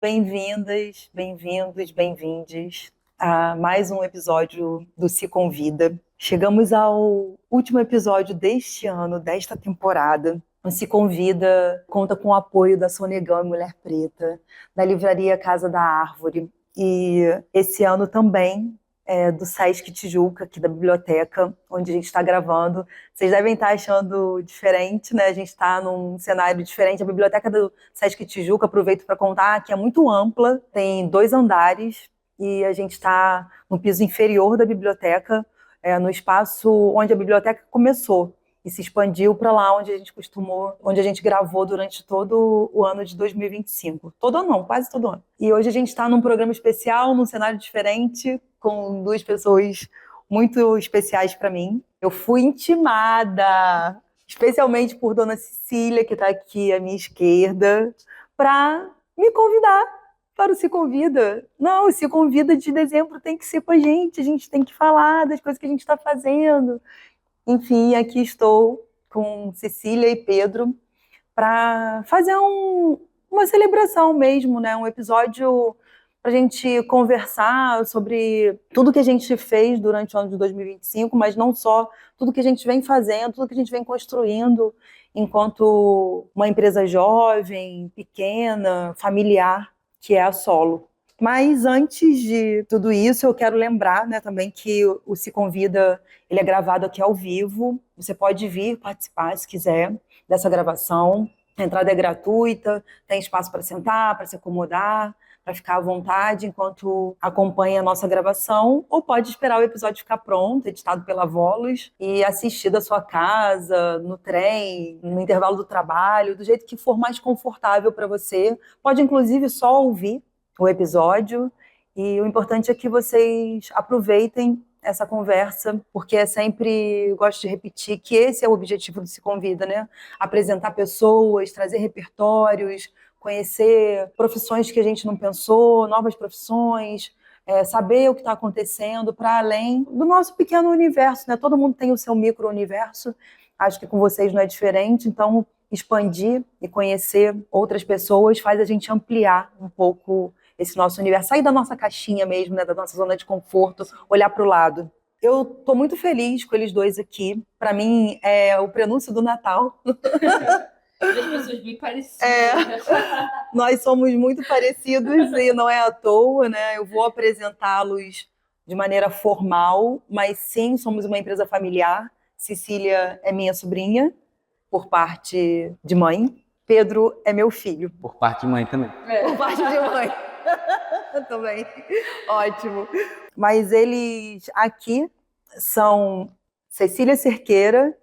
Bem-vindas, bem-vindos, bem-vindes a mais um episódio do Se Convida. Chegamos ao último episódio deste ano, desta temporada. O Se Convida conta com o apoio da Sonegão e Mulher Preta, da Livraria Casa da Árvore e esse ano também do Sesc Tijuca, aqui da biblioteca, onde a gente está gravando. Vocês devem estar achando diferente, né? A gente está num cenário diferente. A biblioteca do Sesc Tijuca, aproveito para contar, que é muito ampla, tem 2 andares, e a gente está no piso inferior da biblioteca, no espaço onde a biblioteca começou, e se expandiu para lá onde a gente onde a gente gravou durante todo o ano de 2025. Todo ano não, quase todo ano. E hoje a gente está num programa especial, num cenário diferente, com 2 pessoas muito especiais para mim. Eu fui intimada, especialmente por Dona Cecília, que está aqui à minha esquerda, para me convidar para o Se Convida. Não, o Se Convida de dezembro tem que ser com a gente tem que falar das coisas que a gente está fazendo. Enfim, aqui estou com Cecília e Pedro para fazer uma celebração mesmo, né? Um episódio para a gente conversar sobre tudo que a gente fez durante o ano de 2025, mas não só, tudo que a gente vem fazendo, tudo que a gente vem construindo enquanto uma empresa jovem, pequena, familiar, que é a Solo. Mas antes de tudo isso, eu quero lembrar, né, também que o Se Convida, ele é gravado aqui ao vivo. Você pode vir participar, se quiser, dessa gravação. A entrada é gratuita, tem espaço para sentar, para se acomodar, para ficar à vontade enquanto acompanha a nossa gravação, ou pode esperar o episódio ficar pronto, editado pela Volos, e assistir da sua casa, no trem, no intervalo do trabalho, do jeito que for mais confortável para você. Pode, inclusive, só ouvir o episódio, e o importante é que vocês aproveitem essa conversa, porque eu gosto de repetir que esse é o objetivo do Se Convida, né? Apresentar pessoas, trazer repertórios, conhecer profissões que a gente não pensou, novas profissões, saber o que está acontecendo para além do nosso pequeno universo, né? Todo mundo tem o seu micro-universo, acho que com vocês não é diferente, então expandir e conhecer outras pessoas faz a gente ampliar um pouco esse nosso universo, sair da nossa caixinha mesmo, né, da nossa zona de conforto, olhar para o lado. Eu estou muito feliz com eles dois aqui. Para mim, é o prenúncio do Natal. As pessoas bem parecidas. Nós somos muito parecidos e não é à toa, né? Eu vou apresentá-los de maneira formal, mas sim, somos uma empresa familiar. Cecília é minha sobrinha, por parte de mãe. Pedro é meu filho. Por parte de mãe também. Por parte de mãe. Também. Ótimo. Mas eles aqui são Cecília Cerqueira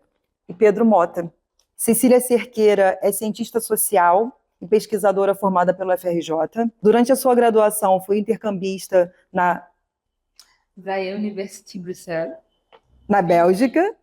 e Pedro Mota. Cecília Cerqueira é cientista social e pesquisadora formada pelo FRJ. Durante a sua graduação, foi intercambista na Vrije University Bruxelles, na Bélgica,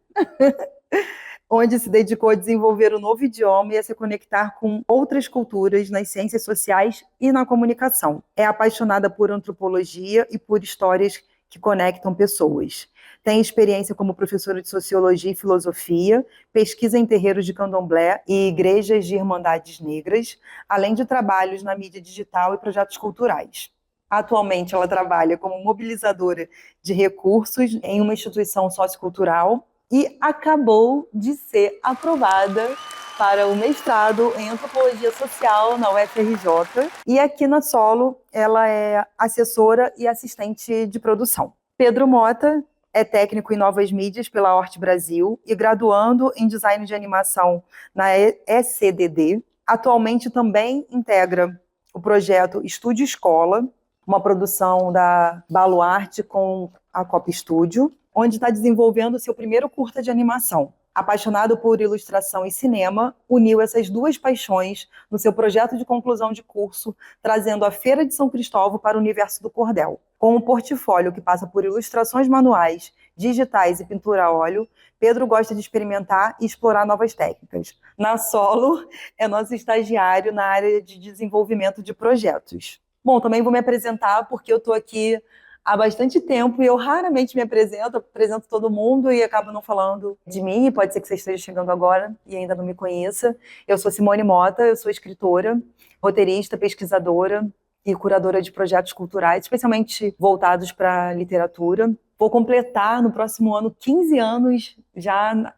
onde se dedicou a desenvolver um novo idioma e a se conectar com outras culturas nas ciências sociais e na comunicação. É apaixonada por antropologia e por histórias que conectam pessoas. Tem experiência como professora de sociologia e filosofia, pesquisa em terreiros de candomblé e igrejas de irmandades negras, além de trabalhos na mídia digital e projetos culturais. Atualmente, ela trabalha como mobilizadora de recursos em uma instituição sociocultural e acabou de ser aprovada para o mestrado em Antropologia Social na UFRJ. E aqui na Solo, ela é assessora e assistente de produção. Pedro Mota é técnico em novas mídias pela Hort Brasil e graduando em design de animação na ECDD. Atualmente também integra o projeto Estúdio Escola, uma produção da Baluarte com a Cop Studio, onde está desenvolvendo seu primeiro curta de animação. Apaixonado por ilustração e cinema, uniu essas 2 paixões no seu projeto de conclusão de curso, trazendo a Feira de São Cristóvão para o universo do cordel. Com um portfólio que passa por ilustrações manuais, digitais e pintura a óleo, Pedro gosta de experimentar e explorar novas técnicas. Na Solo, é nosso estagiário na área de desenvolvimento de projetos. Bom, também vou me apresentar porque eu estou aqui há bastante tempo e eu raramente me apresento todo mundo e acabo não falando de mim, pode ser que você esteja chegando agora e ainda não me conheça. Eu sou Simone Mota, eu sou escritora, roteirista, pesquisadora, e curadora de projetos culturais, especialmente voltados para literatura. Vou completar no próximo ano 15 anos já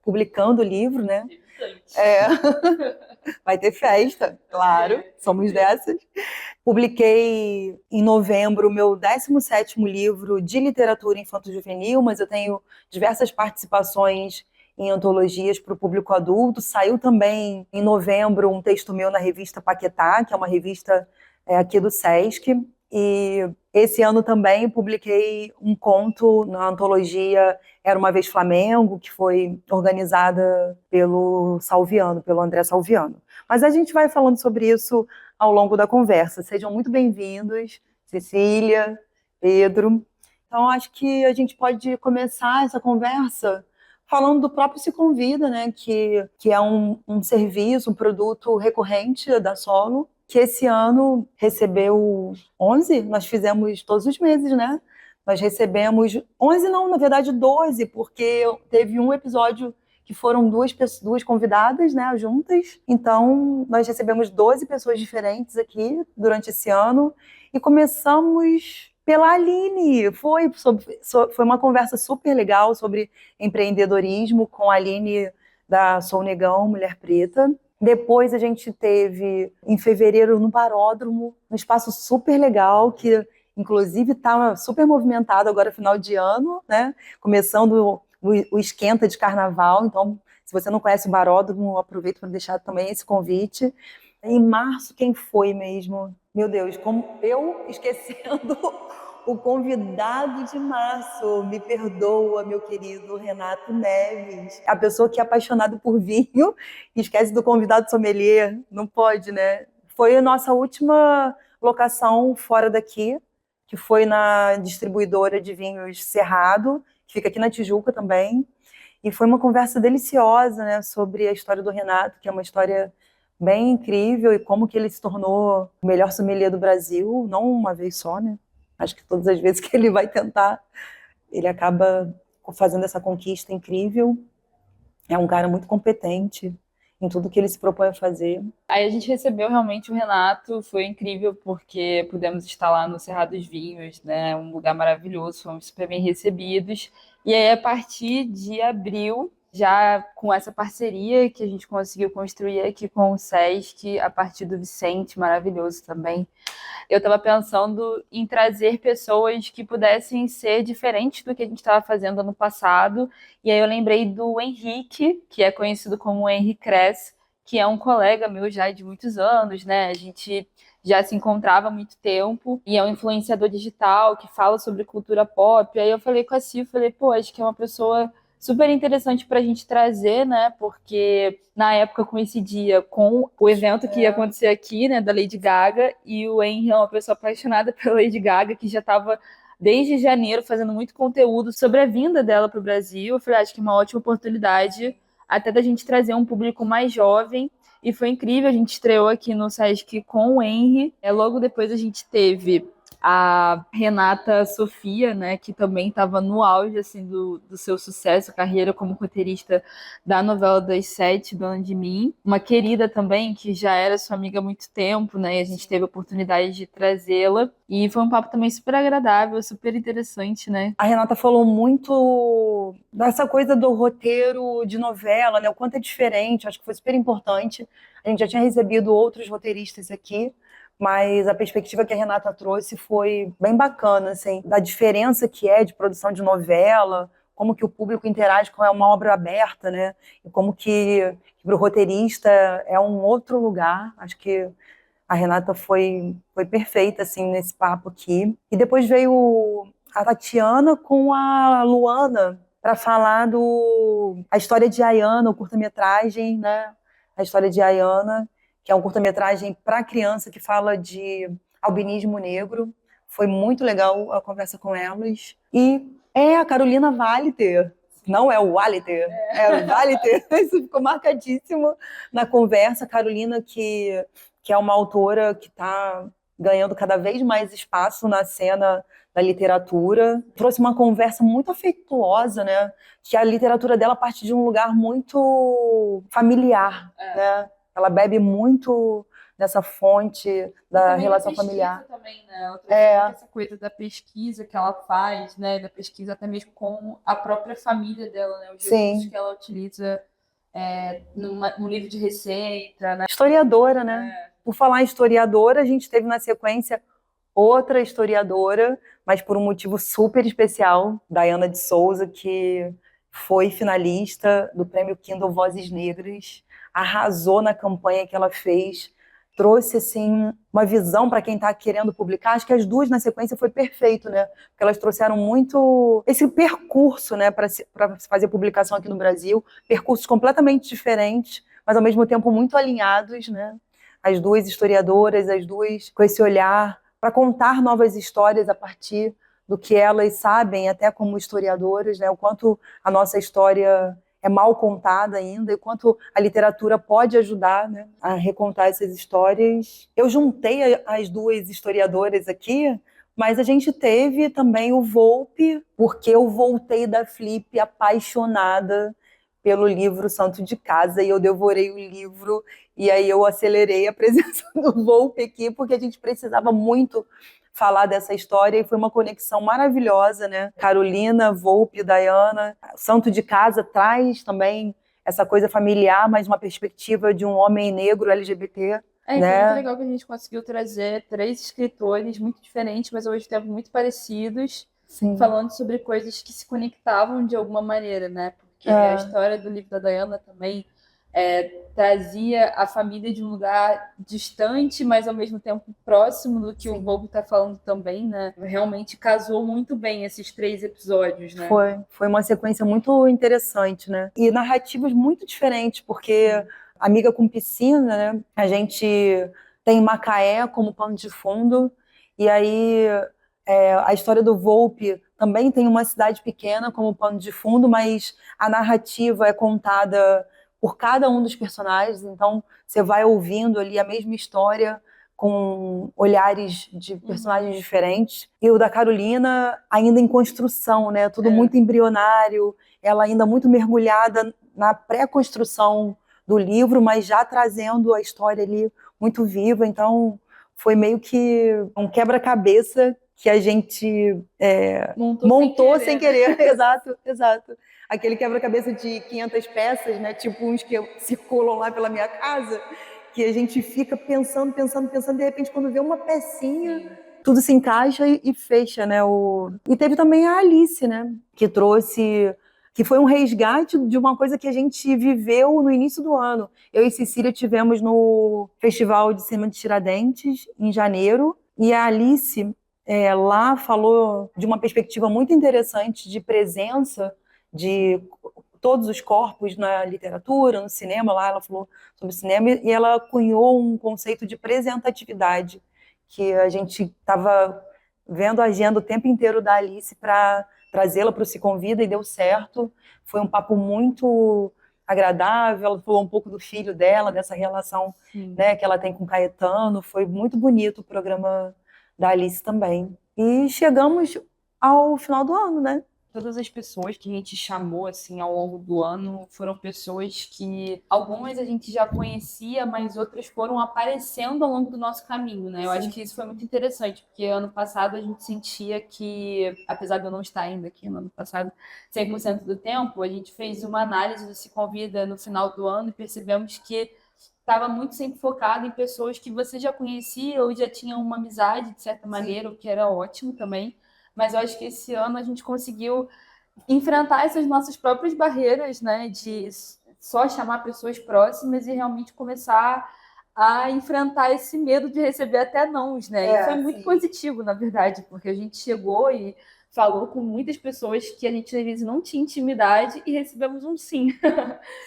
publicando o livro, né? É, vai ter festa, claro, somos dessas. Publiquei em novembro o meu 17º livro de literatura infanto-juvenil, mas eu tenho diversas participações em antologias para o público adulto. Saiu também em novembro um texto meu na revista Paquetá, que é uma revista aqui do Sesc. E esse ano também publiquei um conto na antologia Era Uma Vez Flamengo, que foi organizada pelo Salviano, pelo André Salviano. Mas a gente vai falando sobre isso ao longo da conversa. Sejam muito bem-vindos, Cecília, Pedro. Então, acho que a gente pode começar essa conversa falando do próprio Se Convida, né? Que é um serviço, um produto recorrente da Solo, que esse ano recebeu 11, nós fizemos todos os meses, né? Nós recebemos 11 não, na verdade 12, porque teve um episódio que foram duas convidadas, né, juntas. Então, nós recebemos 12 pessoas diferentes aqui durante esse ano e começamos pela Aline. Foi uma conversa super legal sobre empreendedorismo com a Aline da Sou Negão, Mulher Preta. Depois a gente teve, em fevereiro, no Paródromo, um espaço super legal, que inclusive está super movimentado agora, final de ano, né? Começando o esquenta de carnaval. Então, se você não conhece o Paródromo, aproveito para deixar também esse convite. Em março, quem foi mesmo? Meu Deus, como eu esquecendo o convidado de março, me perdoa, meu querido Renato Neves. A pessoa que é apaixonada por vinho e esquece do convidado sommelier. Não pode, né? Foi a nossa última locação fora daqui, que foi na distribuidora de vinhos Cerrado, que fica aqui na Tijuca também. E foi uma conversa deliciosa, né, sobre a história do Renato, que é uma história bem incrível, e como que ele se tornou o melhor sommelier do Brasil, não uma vez só, né? Acho que todas as vezes que ele vai tentar, ele acaba fazendo essa conquista incrível. É um cara muito competente em tudo que ele se propõe a fazer. Aí a gente recebeu realmente o Renato, foi incrível porque pudemos estar lá no Cerrado dos Vinhos, né? Um lugar maravilhoso, fomos super bem recebidos. E aí, a partir de abril, já com essa parceria que a gente conseguiu construir aqui com o Sesc, a partir do Vicente, maravilhoso também, eu estava pensando em trazer pessoas que pudessem ser diferentes do que a gente estava fazendo ano passado. E aí eu lembrei do Henrique, que é conhecido como Henrique Cress, que é um colega meu já de muitos anos, né? A gente já se encontrava há muito tempo e é um influenciador digital que fala sobre cultura pop. Aí eu falei com a Sil, falei, pô, acho que é uma pessoa super interessante para a gente trazer, né? Porque na época coincidia com o evento que ia acontecer aqui, né, da Lady Gaga, e o Henry é uma pessoa apaixonada pela Lady Gaga, que já estava desde janeiro fazendo muito conteúdo sobre a vinda dela para o Brasil. Eu falei, acho que é uma ótima oportunidade até da gente trazer um público mais jovem. E foi incrível, a gente estreou aqui no Sesc com o Henry. Logo depois a gente teve a Renata Sofia, né, que também estava no auge assim, do seu sucesso, carreira como roteirista da novela das 7, Dona de Mim. Uma querida também, que já era sua amiga há muito tempo, né, e a gente teve a oportunidade de trazê-la. E foi um papo também super agradável, super interessante, né? A Renata falou muito dessa coisa do roteiro de novela, né, o quanto é diferente, acho que foi super importante. A gente já tinha recebido outros roteiristas aqui, mas a perspectiva que a Renata trouxe foi bem bacana, assim, da diferença que é de produção de novela, como que o público interage com uma obra aberta, né? E como que para o roteirista é um outro lugar. Acho que a Renata foi perfeita, assim, nesse papo aqui. E depois veio a Tatiana com a Luana para falar a história de Ayana, o curta-metragem, né? A história de Ayana, que é um curta-metragem para criança que fala de albinismo negro. Foi muito legal a conversa com elas. E é a Carolina Waliter, não é o Waliter, é o Waliter. Isso ficou marcadíssimo na conversa. Carolina, que é uma autora que está ganhando cada vez mais espaço na cena da literatura. Trouxe uma conversa muito afetuosa, né? Que a literatura dela parte de um lugar muito familiar, né? Ela bebe muito nessa fonte E da também a relação pesquisa familiar. também, né? Ela trouxe É, muito essa coisa da pesquisa que ela faz, né? Da pesquisa até mesmo com a própria família dela, né? Os recursos sim. que ela utiliza no livro de receita, né? Historiadora, né? Por falar em historiadora, a gente teve na sequência outra historiadora, mas por um motivo super especial, Dayana de Souza, que foi finalista do Prêmio Kindle Vozes Negras, arrasou na campanha que ela fez, trouxe assim uma visão para quem está querendo publicar. Acho que as duas na sequência foi perfeito, né? Porque elas trouxeram muito esse percurso, né, para fazer publicação aqui no Brasil, percursos completamente diferentes, mas ao mesmo tempo muito alinhados, né? As duas historiadoras, as duas com esse olhar para contar novas histórias a partir do que elas sabem, até como historiadoras, né? O quanto a nossa história é mal contada ainda e quanto a literatura pode ajudar, né, a recontar essas histórias. Eu juntei as duas historiadoras aqui, mas a gente teve também o Volpe, porque eu voltei da Flip apaixonada pelo livro Santo de Casa e eu devorei o livro e aí eu acelerei a presença do Volpe aqui porque a gente precisava muito falar dessa história e foi uma conexão maravilhosa, né? Carolina, Volpe, Dayana. Santo de Casa traz também essa coisa familiar, mas uma perspectiva de um homem negro LGBT, É, e foi muito né? legal que a gente conseguiu trazer três escritores muito diferentes, mas ao mesmo tempo muito parecidos, Sim. falando sobre coisas que se conectavam de alguma maneira, né? Porque a história do livro da Diana também trazia a família de um lugar distante, mas ao mesmo tempo próximo do que o Volpe está falando também, né? Realmente casou muito bem esses três episódios, né? Foi uma sequência muito interessante, né? E narrativas muito diferentes, porque Amiga com Piscina, né? A gente tem Macaé como pano de fundo, e aí a história do Volpe também tem uma cidade pequena como pano de fundo, mas a narrativa é contada por cada um dos personagens, então você vai ouvindo ali a mesma história com olhares de personagens diferentes. E o da Carolina ainda em construção, né? Tudo muito embrionário, ela ainda muito mergulhada na pré-construção do livro, mas já trazendo a história ali muito viva. Então, foi meio que um quebra-cabeça que a gente montou sem querer. Exato, exato. Aquele quebra-cabeça de 500 peças, né? Tipo uns que circulam lá pela minha casa, que a gente fica pensando, pensando, pensando, de repente, quando vê uma pecinha, tudo se encaixa e fecha, né? E teve também a Alice, né? Que foi um resgate de uma coisa que a gente viveu no início do ano. Eu e Cecília tivemos no Festival de Cinema de Tiradentes, em janeiro, e a Alice lá falou de uma perspectiva muito interessante de presença de todos os corpos na literatura, no cinema. Lá ela falou sobre cinema e ela cunhou um conceito de representatividade, que a gente estava vendo a agenda o tempo inteiro da Alice para trazê-la para o Se Convida e deu certo. Foi um papo muito agradável. Ela falou um pouco do filho dela, dessa relação, né, que ela tem com o Caetano. Foi muito bonito o programa da Alice também. E chegamos ao final do ano, né? Todas as pessoas que a gente chamou assim ao longo do ano foram pessoas que algumas a gente já conhecia, mas outras foram aparecendo ao longo do nosso caminho, né? Eu acho que isso foi muito interessante, porque ano passado a gente sentia que, apesar de eu não estar ainda aqui no ano passado 100% do tempo, a gente fez uma análise do Se Convida no final do ano e percebemos que estava muito sempre focado em pessoas que você já conhecia ou já tinha uma amizade de certa maneira, o que era ótimo também. Mas eu acho que esse ano a gente conseguiu enfrentar essas nossas próprias barreiras, né, de só chamar pessoas próximas e realmente começar a enfrentar esse medo de receber até nãos, né? E foi muito positivo, na verdade, porque a gente chegou e falou com muitas pessoas que a gente às vezes não tinha intimidade e recebemos um sim.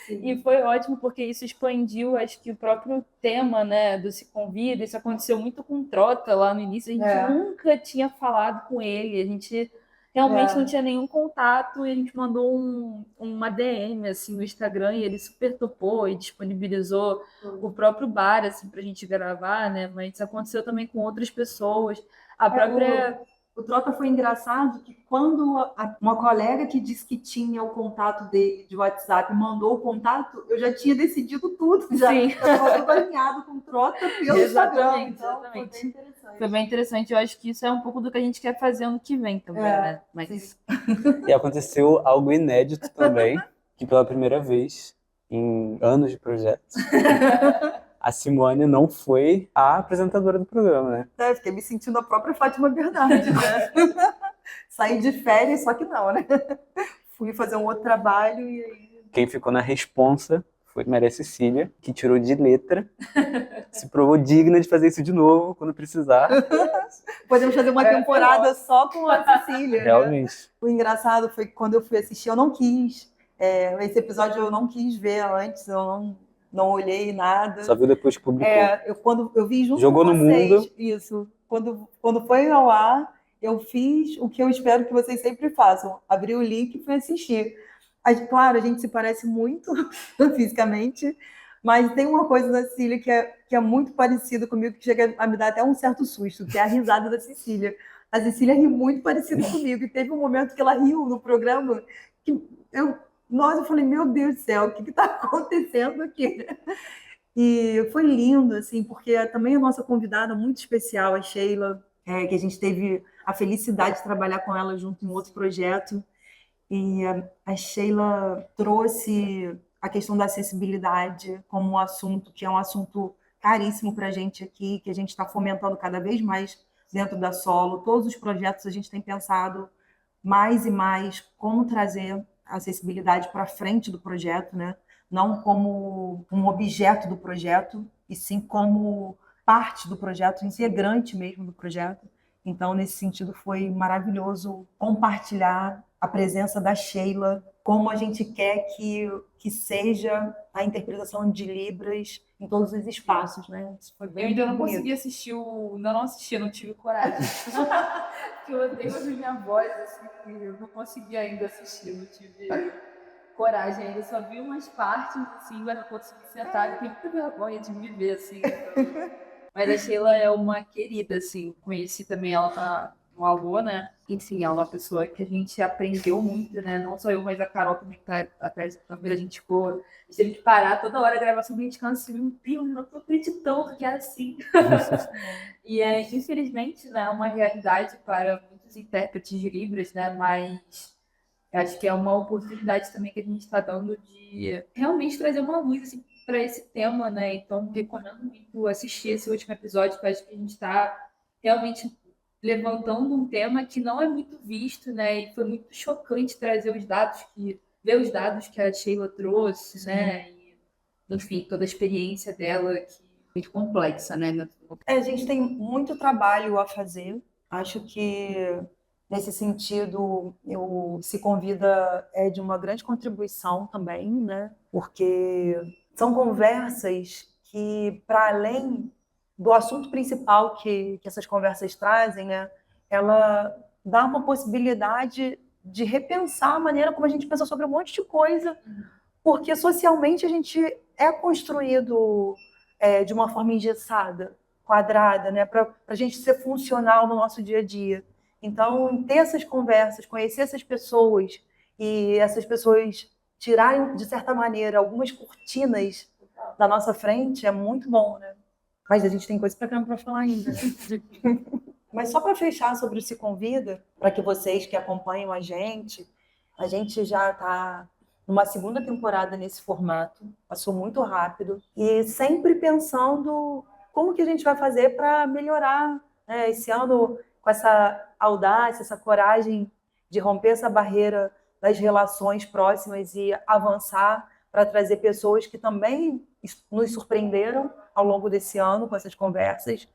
E foi ótimo porque isso expandiu, acho que o próprio tema, né, do Se Convida. Isso aconteceu muito com o Trota lá no início. A gente nunca tinha falado com ele, a gente realmente não tinha nenhum contato e a gente mandou uma DM assim no Instagram e ele super topou e disponibilizou o próprio bar assim pra gente gravar, né? Mas isso aconteceu também com outras pessoas. A própria O Trota foi engraçado que quando uma colega que disse que tinha o contato dele de WhatsApp mandou o contato, eu já tinha decidido tudo, já Sim. estava tudo alinhado com o Trota pelo Instagram, Exatamente, então foi exatamente. bem interessante. Foi bem interessante. Eu acho que isso é um pouco do que a gente quer fazer ano que vem também, né? Mas E aconteceu algo inédito também, que pela primeira vez em anos de projetos, a Simone não foi a apresentadora do programa, né? É, fiquei me sentindo a própria Fátima Bernardes, né? Saí de férias, só que não, né? Fui fazer um outro trabalho e aí... Quem ficou na responsa foi Maria Cecília, que tirou de letra, se provou digna de fazer isso de novo quando precisar. Podemos fazer uma temporada só com a Cecília, né? Realmente. O engraçado foi que quando eu fui assistir, eu não quis. Esse episódio eu não quis ver antes, eu não olhei nada. Só viu depois que publicou. Quando eu vi junto Jogou com no vocês, mundo. isso. Quando foi ao ar, eu fiz o que eu espero que vocês sempre façam. Abri o link e fui assistir. Claro, a gente se parece muito fisicamente, mas tem uma coisa da Cecília que é muito parecida comigo, que chega a me dar até um certo susto, que é a risada da Cecília. A Cecília ri muito parecida comigo, e teve um momento que ela riu no programa que eu falei, meu Deus do céu, o que está acontecendo aqui? E foi lindo, assim, porque também a nossa convidada muito especial, a Sheila, que a gente teve a felicidade de trabalhar com ela junto em outro projeto. E a Sheila trouxe a questão da acessibilidade como um assunto, que é um assunto caríssimo para a gente aqui, que a gente está fomentando cada vez mais dentro da Solo. Todos os projetos a gente tem pensado mais e mais como trazer a acessibilidade para frente do projeto, né? Não como um objeto do projeto, e sim como parte do projeto, integrante mesmo do projeto. Então, nesse sentido, foi maravilhoso compartilhar a presença da Sheila, como a gente quer que seja a interpretação de Libras em todos os espaços, né? Isso foi bem eu ainda não bonito. consegui assistir ainda não assisti, não tive coragem. Porque eu odeio ouvir minha voz, assim, eu não consegui ainda assistir, não tive coragem ainda, só vi umas partes, assim, mas não consegui sentar, eu tenho muita vergonha de me ver, assim. Então... Mas a Sheila é uma querida, assim, conheci também ela no Alô, né? Enfim, ela é uma pessoa que a gente aprendeu muito, né? Não só eu, mas a Carol também que tá atrás da câmera, a gente teve que parar toda hora a gravação, a gente cansa, meu Deus, não tô acreditando que é assim. E infelizmente, né, é uma realidade para muitos intérpretes de Libras, né? Mas eu acho que é uma oportunidade também que a gente está dando de realmente trazer uma luz assim, para esse tema, né? Então, recomendo muito assistir esse último episódio, que eu acho que a gente está realmente levantando um tema que não é muito visto, né? E foi muito chocante trazer ver os dados que a Sheila trouxe, né? E, enfim, toda a experiência dela, que é muito complexa, né? A gente tem muito trabalho a fazer. Acho que, nesse sentido, o Se Convida é de uma grande contribuição também, né? Porque são conversas que, para além do assunto principal que essas conversas trazem, né? Ela dá uma possibilidade de repensar a maneira como a gente pensa sobre um monte de coisa, porque socialmente a gente é construído de uma forma engessada, quadrada, né, para a gente ser funcional no nosso dia a dia. Então, ter essas conversas, conhecer essas pessoas e essas pessoas tirarem, de certa maneira, algumas cortinas da nossa frente é muito bom, né? Mas a gente tem coisa para falar ainda. Mas só para fechar sobre o Se Convida, para que vocês que acompanham a gente já está numa segunda temporada nesse formato, passou muito rápido, e sempre pensando como que a gente vai fazer para melhorar, né? Esse ano, com essa audácia, essa coragem de romper essa barreira das relações próximas e avançar para trazer pessoas que também nos surpreenderam ao longo desse ano com essas conversas,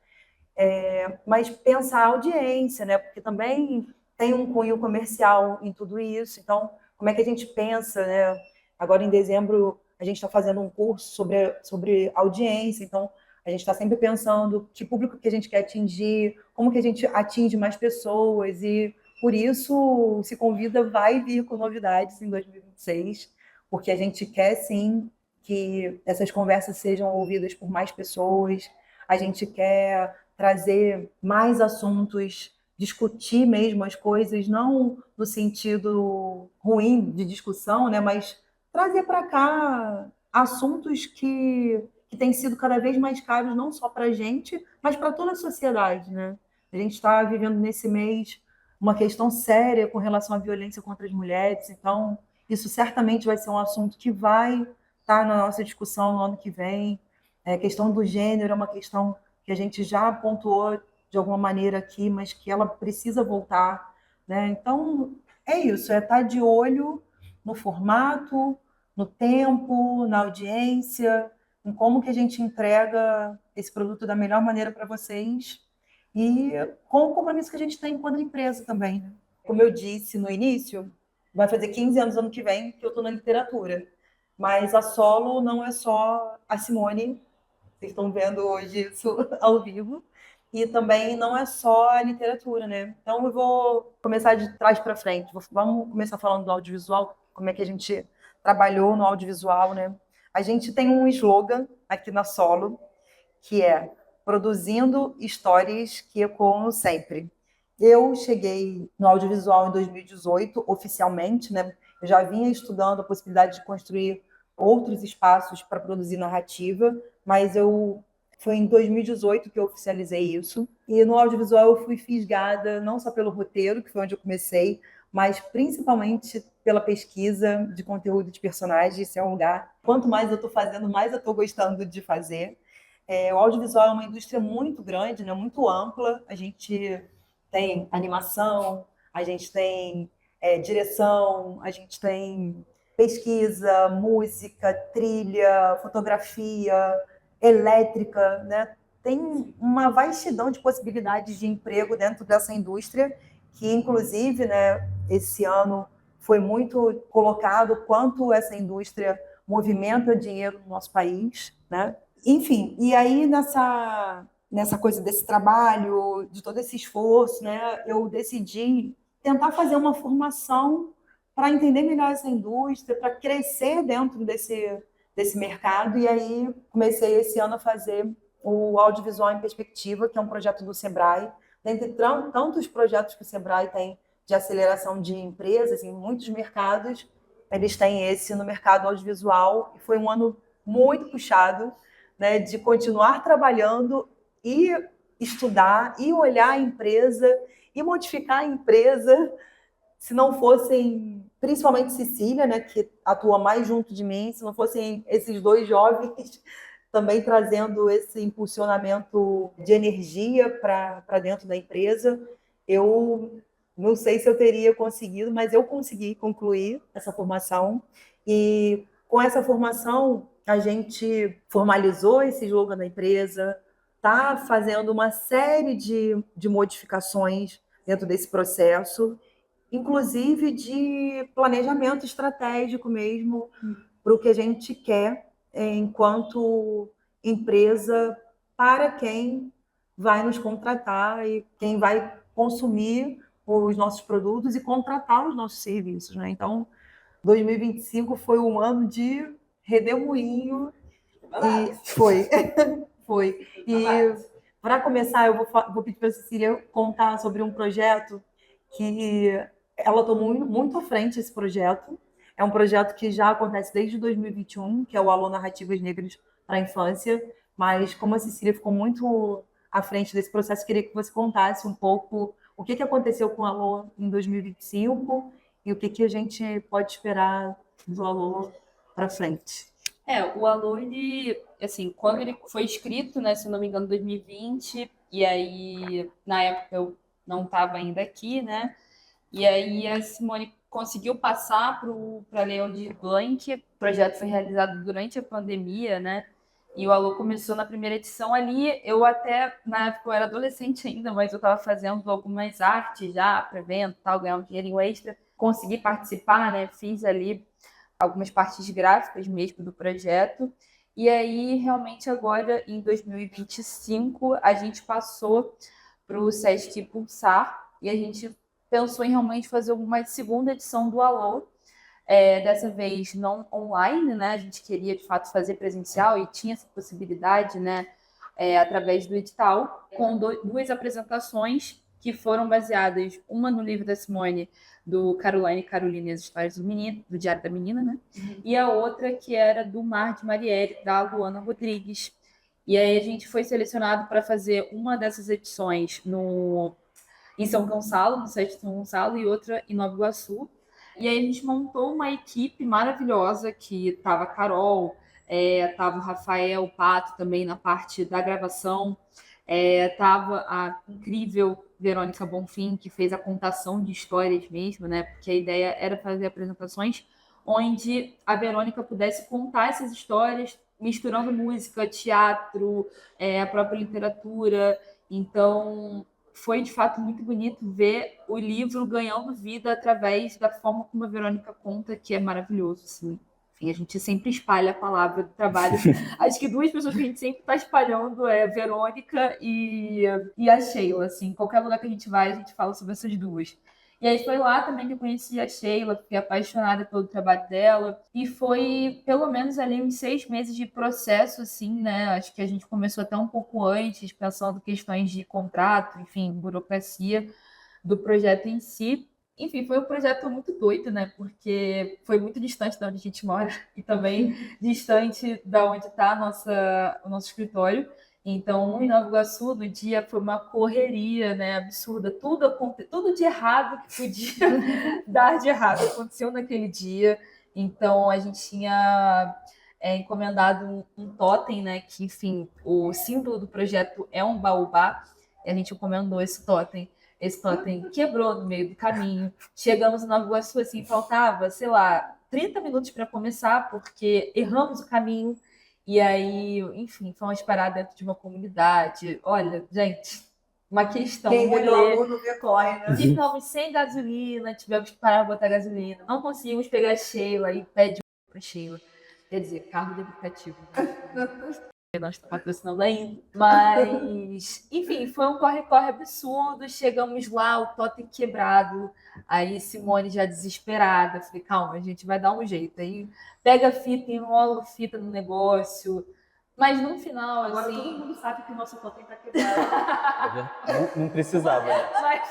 mas pensar a audiência, né? Porque também tem um cunho comercial em tudo isso. Então, como é que a gente pensa, né? Agora, em dezembro, a gente está fazendo um curso sobre audiência, então a gente está sempre pensando que público que a gente quer atingir, como que a gente atinge mais pessoas, e por isso Se Convida vai vir com novidades em 2026, porque a gente quer, sim, que essas conversas sejam ouvidas por mais pessoas, a gente quer trazer mais assuntos discutir mesmo as coisas, não no sentido ruim de discussão, né, mas trazer para cá assuntos que têm sido cada vez mais caros, não só para a gente, mas para toda a sociedade, né? A gente está vivendo nesse mês uma questão séria com relação à violência contra as mulheres, então isso certamente vai ser um assunto que vai estar na nossa discussão no ano que vem. A questão do gênero é uma questão que a gente já pontuou de alguma maneira aqui, mas que ela precisa voltar, né? Então, é isso, é estar de olho no formato, no tempo, na audiência, em como que a gente entrega esse produto da melhor maneira para vocês e com o compromisso que a gente tem enquanto empresa também, né? Como eu disse no início, vai fazer 15 anos ano que vem que eu estou na literatura, mas a Solo não é só a Simone, vocês estão vendo hoje isso ao vivo, e também não é só a literatura, né? Então eu vou começar de trás para frente. Vamos começar falando do audiovisual, como é que a gente trabalhou no audiovisual, né? A gente tem um slogan aqui na Solo, que é produzindo histórias que ecoam sempre. Eu cheguei no audiovisual em 2018, oficialmente, né? Eu já vinha estudando a possibilidade de construir outros espaços para produzir narrativa, mas foi em 2018 que eu oficializei isso. E no audiovisual eu fui fisgada não só pelo roteiro, que foi onde eu comecei, mas principalmente pela pesquisa de conteúdo de personagens. Esse é um lugar. Quanto mais eu estou fazendo, mais eu estou gostando de fazer. O audiovisual é uma indústria muito grande, né, muito ampla. A gente tem animação, a gente tem direção, a gente tem pesquisa, música, trilha, fotografia, elétrica, né? Tem uma vastidão de possibilidades de emprego dentro dessa indústria, que inclusive, né, esse ano foi muito colocado quanto essa indústria movimenta dinheiro no nosso país, né? Enfim, e aí nessa coisa desse trabalho, de todo esse esforço, né, eu decidi tentar fazer uma formação para entender melhor essa indústria, para crescer dentro desse mercado. E aí comecei esse ano a fazer o Audiovisual em Perspectiva, que é um projeto do Sebrae. Dentre tantos projetos que o Sebrae tem de aceleração de empresas em muitos mercados, eles têm esse no mercado audiovisual. E foi um ano muito puxado, né, de continuar trabalhando e estudar e olhar a empresa e modificar a empresa, se não fossem, principalmente Cecília, né, que atua mais junto de mim, se não fossem esses dois jovens também trazendo esse impulsionamento de energia para dentro da empresa, eu não sei se eu teria conseguido, mas eu consegui concluir essa formação. E com essa formação, a gente formalizou esse slogan da empresa, está fazendo uma série de modificações dentro desse processo, inclusive de planejamento estratégico mesmo, para o que a gente quer enquanto empresa, para quem vai nos contratar e quem vai consumir os nossos produtos e contratar os nossos serviços, né? Então, 2025 foi um ano de redemoinho e foi. Foi. E para começar, eu vou pedir para a Cecília contar sobre um projeto que ela tomou muito à frente esse projeto. É um projeto que já acontece desde 2021, que é o Alô Narrativas Negras para a Infância, mas como a Cecília ficou muito à frente desse processo, queria que você contasse um pouco o que aconteceu com o Alô em 2025 e o que a gente pode esperar do Alô para frente. O Alô, ele, assim, quando ele foi escrito, né, se não me engano, em 2020, e aí, na época, eu não estava ainda aqui, né, e aí a Simone conseguiu passar para a Lei Aldir Blanc. O projeto foi realizado durante a pandemia, né, e o Alô começou na primeira edição ali. Eu até, na época, eu era adolescente ainda, mas eu estava fazendo algumas artes já para evento, tal, ganhar um dinheirinho extra, consegui participar, né, fiz ali algumas partes gráficas mesmo do projeto. E aí, realmente, agora, em 2025, a gente passou para o Sesc Pulsar e a gente pensou em realmente fazer uma segunda edição do Alô, dessa vez não online, né? A gente queria, de fato, fazer presencial e tinha essa possibilidade, né? Através do edital, com duas apresentações que foram baseadas, uma no livro da Simone, do Caroline e Caroline, as histórias do Diário da Menina, né? E a outra que era do Mar de Marielle, da Luana Rodrigues. E aí a gente foi selecionado para fazer uma dessas edições em São Gonçalo, no site de São Gonçalo, e outra em Nova Iguaçu. E aí a gente montou uma equipe maravilhosa, que estava a Carol, estava o Rafael Pato também na parte da gravação, estava a incrível Verônica Bonfim, que fez a contação de histórias mesmo, né? Porque a ideia era fazer apresentações onde a Verônica pudesse contar essas histórias, misturando música, teatro, a própria literatura. Então, foi de fato muito bonito ver o livro ganhando vida através da forma como a Verônica conta, que é maravilhoso, assim. Enfim, a gente sempre espalha a palavra do trabalho. Acho que duas pessoas que a gente sempre está espalhando é a Verônica e a Sheila, assim. Qualquer lugar que a gente vai, a gente fala sobre essas duas. E aí foi lá também que eu conheci a Sheila, fiquei apaixonada pelo trabalho dela. E foi pelo menos ali uns 6 meses de processo, assim, né? Acho que a gente começou até um pouco antes, pensando questões de contrato, enfim, burocracia do projeto em si. Enfim, foi um projeto muito doido, né? Porque foi muito distante de onde a gente mora e também distante da onde está o nosso escritório. Então, em Nova Iguaçu, no dia foi uma correria, né, absurda. Tudo de errado que podia dar de errado aconteceu naquele dia. Então, a gente tinha encomendado um totem, né, que, enfim, o símbolo do projeto é um baobá. E a gente encomendou esse totem. Esse totem quebrou no meio do caminho. Chegamos em Nova Iguaçu, assim, faltava, sei lá, 30 minutos para começar, porque erramos o caminho. E aí, enfim, fomos parar dentro de uma comunidade. Olha, gente, uma questão. Quem vê glamour não vê corre, né? Ficamos sem gasolina, tivemos que parar para botar gasolina. Não conseguimos pegar a Sheila e pede para Sheila. Quer dizer, carro de aplicativo. Nós estamos patrocinando ainda. Mas, enfim, foi um corre-corre absurdo. Chegamos lá, o totem quebrado. Aí Simone já desesperada. Falei, calma, a gente vai dar um jeito. Aí pega a fita, enrola a fita no negócio. Mas no final, Agora assim... todo mundo sabe que o nosso totem tá quebrado. Não precisava. Mas,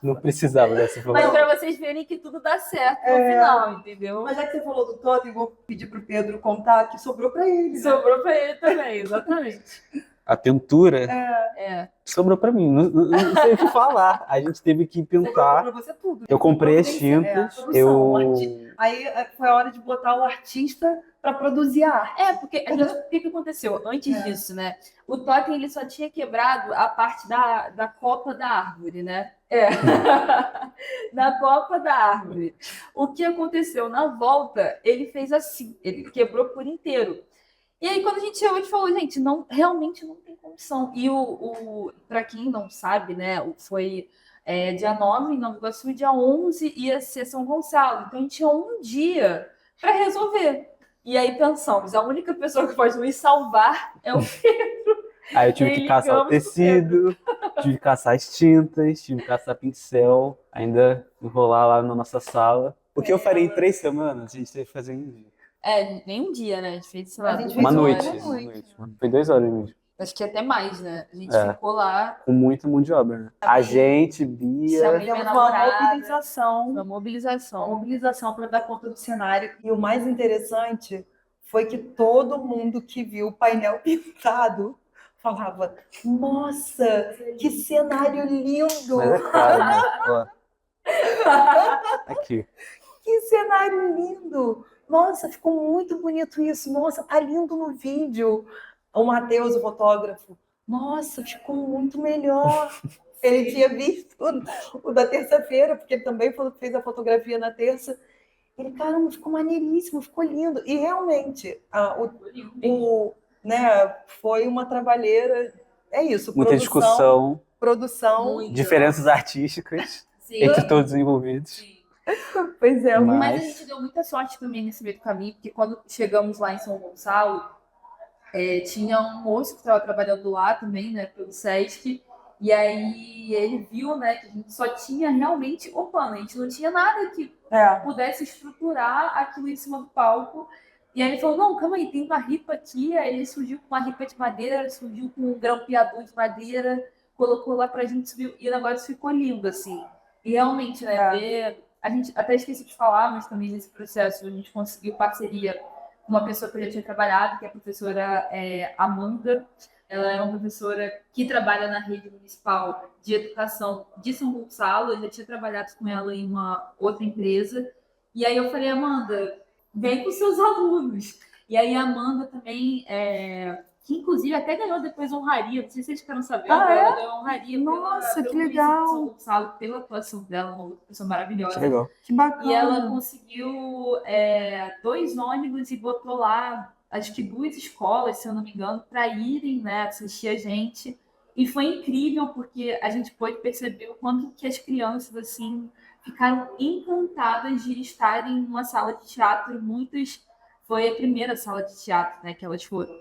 Não precisava dessa informação. para vocês verem que tudo dá certo no final, entendeu? Mas já que você falou do totem, vou pedir pro Pedro contar que sobrou para ele. Né? Sobrou para ele também, exatamente. A pintura sobrou pra mim. Não sei o que falar. A gente teve que pintar. Para você tudo. Eu comprei as tintas. Aí foi a hora de botar o artista para produzir a arte. Porque o que aconteceu antes disso, né? O totem ele só tinha quebrado a parte da copa da árvore, né? Da copa da árvore. O que aconteceu? Na volta, ele fez assim, ele quebrou por inteiro. E aí, quando a gente chegou, a gente falou, gente, realmente não tem condição. E para quem não sabe, né, foi dia 9 em Nova Iguaçu e dia 11 ia ser São Gonçalo. Então, a gente tinha um dia para resolver. E aí pensamos, a única pessoa que pode nos salvar é o Pedro. Aí eu tive que caçar o tecido, tive que caçar as tintas, tive que caçar pincel, ainda enrolar lá na nossa sala. O que eu faria em 3 semanas, a gente teve que fazer em um dia. Nem um dia, né? A gente fez, sei lá, Uma noite. Foi 2 horas mesmo. Acho que até mais, né? A gente ficou lá. Com muita mão de obra, né? A gente, Bia. Fizemos uma mobilização. Uma mobilização para dar conta do cenário. E o mais interessante foi que todo mundo que viu o painel pintado falava: nossa, que cenário lindo! Mas é claro, né? Ó. Aqui. Que cenário lindo! Nossa, ficou muito bonito isso. Nossa, tá lindo no vídeo. O Matheus, o fotógrafo, nossa, ficou muito melhor. Ele tinha visto o da terça-feira, porque ele também fez a fotografia na terça. Ele, caramba, ficou maneiríssimo, ficou lindo. E realmente, foi uma trabalheira. É isso. Muita discussão. Produção. Diferenças artísticas entre todos os envolvidos. Sim. Pois é, mas a gente deu muita sorte também nesse meio do caminho, porque quando chegamos lá em São Gonçalo, tinha um moço que estava trabalhando lá também, né, pelo Sesc, e aí ele viu, né, que a gente só tinha realmente o pano, a gente não tinha nada que pudesse estruturar aquilo em cima do palco. E aí ele falou, não, calma aí, tem uma ripa aqui. Aí ele surgiu com uma ripa de madeira, ele surgiu com um grampeador de madeira, colocou lá pra gente subir, e o negócio ficou lindo, assim. E realmente, né, a gente até esqueci de falar, mas também nesse processo a gente conseguiu parceria com uma pessoa que eu já tinha trabalhado, que é a professora Amanda. Ela é uma professora que trabalha na rede municipal de educação de São Gonçalo. Eu já tinha trabalhado com ela em uma outra empresa. E aí eu falei, Amanda, vem com seus alunos. E aí a Amanda também, que inclusive até ganhou depois honraria, não sei se vocês querem saber, ela ganhou honraria Nossa, que pelo município de São legal! Gonçalo, pela atuação dela, uma pessoa maravilhosa. Que legal. Que bacana! E ela conseguiu 2 ônibus e botou lá, acho que 2 escolas, se eu não me engano, para irem, né, assistir a gente. E foi incrível, porque a gente pôde perceber o quanto que as crianças, assim, ficaram encantadas de estarem numa sala de teatro. Muitas... Foi a primeira sala de teatro, né, que elas foram.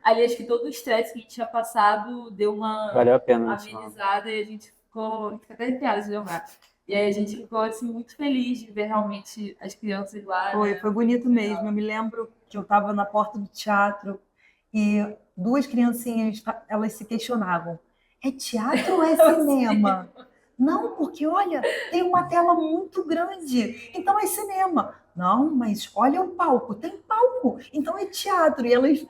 Ali, acho que todo o estresse que a gente tinha passado deu uma Valeu a pena. amenizada e a gente ficou até arrepiada de lembrar. E aí a gente ficou assim, muito feliz de ver realmente as crianças lá. Foi bonito mesmo. Eu me lembro que eu estava na porta do teatro e 2 criancinhas, elas se questionavam: é teatro ou é cinema? Não, porque olha, tem uma tela muito grande, então é cinema. Não, mas olha o palco, tem palco, então é teatro. E elas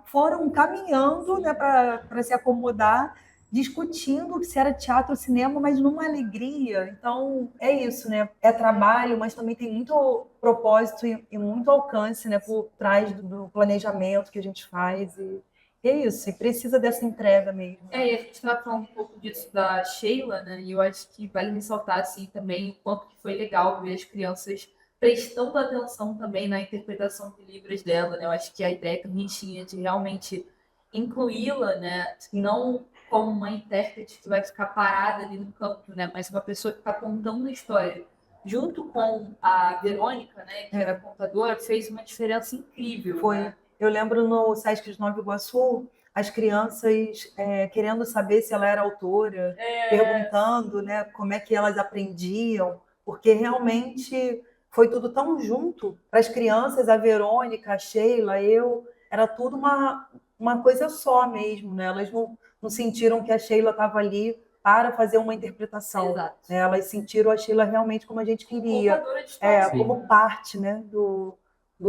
foram caminhando, né, para se acomodar, discutindo se era teatro ou cinema, mas numa alegria. Então, é isso, né? É trabalho, mas também tem muito propósito e muito alcance, né, por trás do planejamento que a gente faz. E é isso, e precisa dessa entrega mesmo. E a gente estava falando um pouco disso da Sheila, né? E eu acho que vale ressaltar, assim, também o quanto que foi legal ver as crianças prestando atenção também na interpretação de livros dela, né? Eu acho que a ideia que a gente tinha de realmente incluí-la, né? Não como uma intérprete que vai ficar parada ali no campo, né? Mas uma pessoa que está contando a história. Junto com a Verônica, né? Que era contadora, fez uma diferença incrível. Foi. Né? Eu lembro no Sesc de Nova Iguaçu, as crianças querendo saber se ela era autora, perguntando, né, como é que elas aprendiam, porque realmente foi tudo tão junto. Para as crianças, a Verônica, a Sheila, eu, era tudo uma coisa só mesmo, né? Elas não sentiram que a Sheila estava ali para fazer uma interpretação. Exato. Né? Elas sentiram a Sheila realmente como a gente queria, Contadora de história. como parte, né, do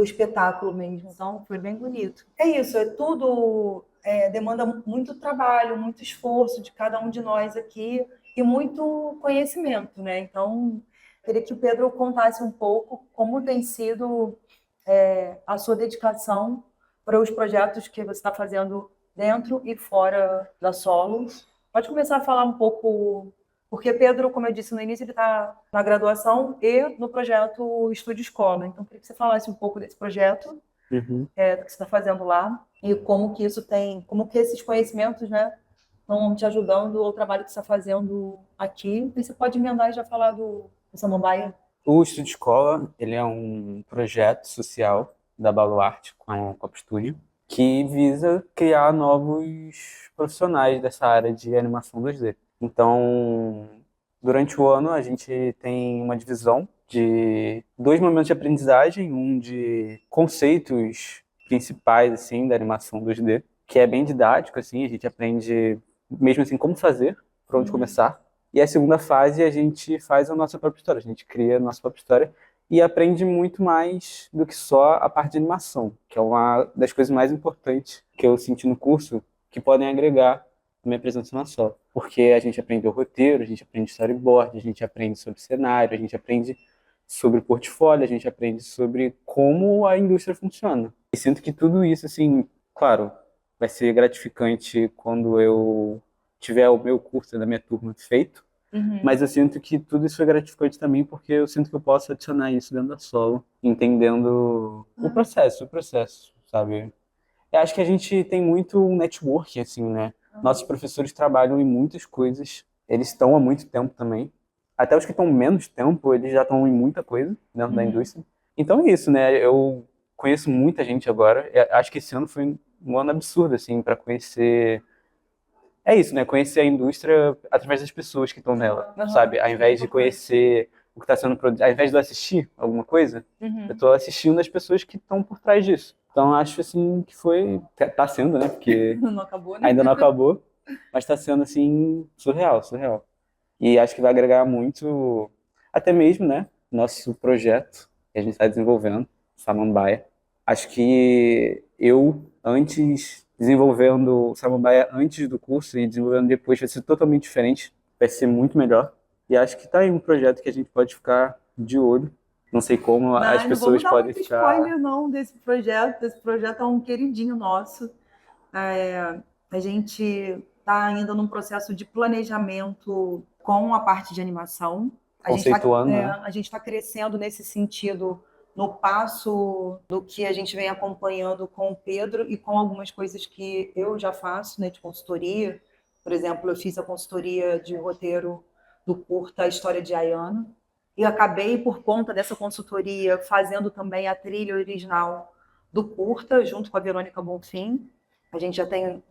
espetáculo mesmo. Então, foi bem bonito. É isso, tudo demanda muito trabalho, muito esforço de cada um de nós aqui e muito conhecimento, né? Então, queria que o Pedro contasse um pouco como tem sido a sua dedicação para os projetos que você está fazendo dentro e fora da Solos. Pode começar a falar um pouco, porque Pedro, como eu disse no início, ele está na graduação e no projeto Estúdio Escola. Então, queria que você falasse um pouco desse projeto, do que você está fazendo lá, e como que esses conhecimentos, né, estão te ajudando ao trabalho que você está fazendo aqui. E você pode emendar e já falar do Samambaia. O Estúdio Escola, ele é um projeto social da Baluarte com a Copa Studio, que visa criar novos profissionais dessa área de animação 2D. Então, durante o ano, a gente tem uma divisão de 2 momentos de aprendizagem, um de conceitos principais assim, da animação 2D, que é bem didático, assim, a gente aprende mesmo assim como fazer, por onde começar. E a segunda fase, a gente faz a nossa própria história, a gente cria a nossa própria história e aprende muito mais do que só a parte de animação, que é uma das coisas mais importantes que eu senti no curso, que podem agregar na minha presença na sala. Porque a gente aprende o roteiro, a gente aprende storyboard, a gente aprende sobre cenário, a gente aprende sobre portfólio, a gente aprende sobre como a indústria funciona. E sinto que tudo isso, assim, claro, vai ser gratificante quando eu tiver o meu curso da minha turma feito, mas eu sinto que tudo isso é gratificante também porque eu sinto que eu posso adicionar isso dentro da Solo, entendendo o processo, sabe? Eu acho que a gente tem muito um network, assim, né? Nossos professores trabalham em muitas coisas, eles estão há muito tempo também. Até os que estão menos tempo, eles já estão em muita coisa dentro da indústria. Então é isso, né? Eu conheço muita gente agora. Eu acho que esse ano foi um ano absurdo, assim, para conhecer... É isso, né? Conhecer a indústria através das pessoas que estão nela, sabe? Ao invés de conhecer o que está sendo produzido, ao invés de eu assistir alguma coisa, eu estou assistindo as pessoas que estão por trás disso. Então acho assim que foi, tá sendo, né? Porque Não acabou, né? ainda não acabou. Mas está sendo, assim, surreal, surreal. E acho que vai agregar muito, até mesmo, né, nosso projeto que a gente está desenvolvendo, Samambaia. Acho que eu, antes, desenvolvendo Samambaia antes do curso e desenvolvendo depois, vai ser totalmente diferente, vai ser muito melhor. E acho que tá aí um projeto que a gente pode ficar de olho. Não sei como as Não vamos pessoas dar podem muito ficar. spoiler, não, desse projeto. Esse projeto é um queridinho nosso. A gente está ainda num processo de planejamento com a parte de animação. Conceituando, né? A gente tá crescendo nesse sentido no passo do que a gente vem acompanhando com o Pedro e com algumas coisas que eu já faço, né, de consultoria. Por exemplo, eu fiz a consultoria de roteiro do curta A História de Ayana e acabei, por conta dessa consultoria, fazendo também a trilha original do curta, junto com a Verônica Bonfim. A gente já tem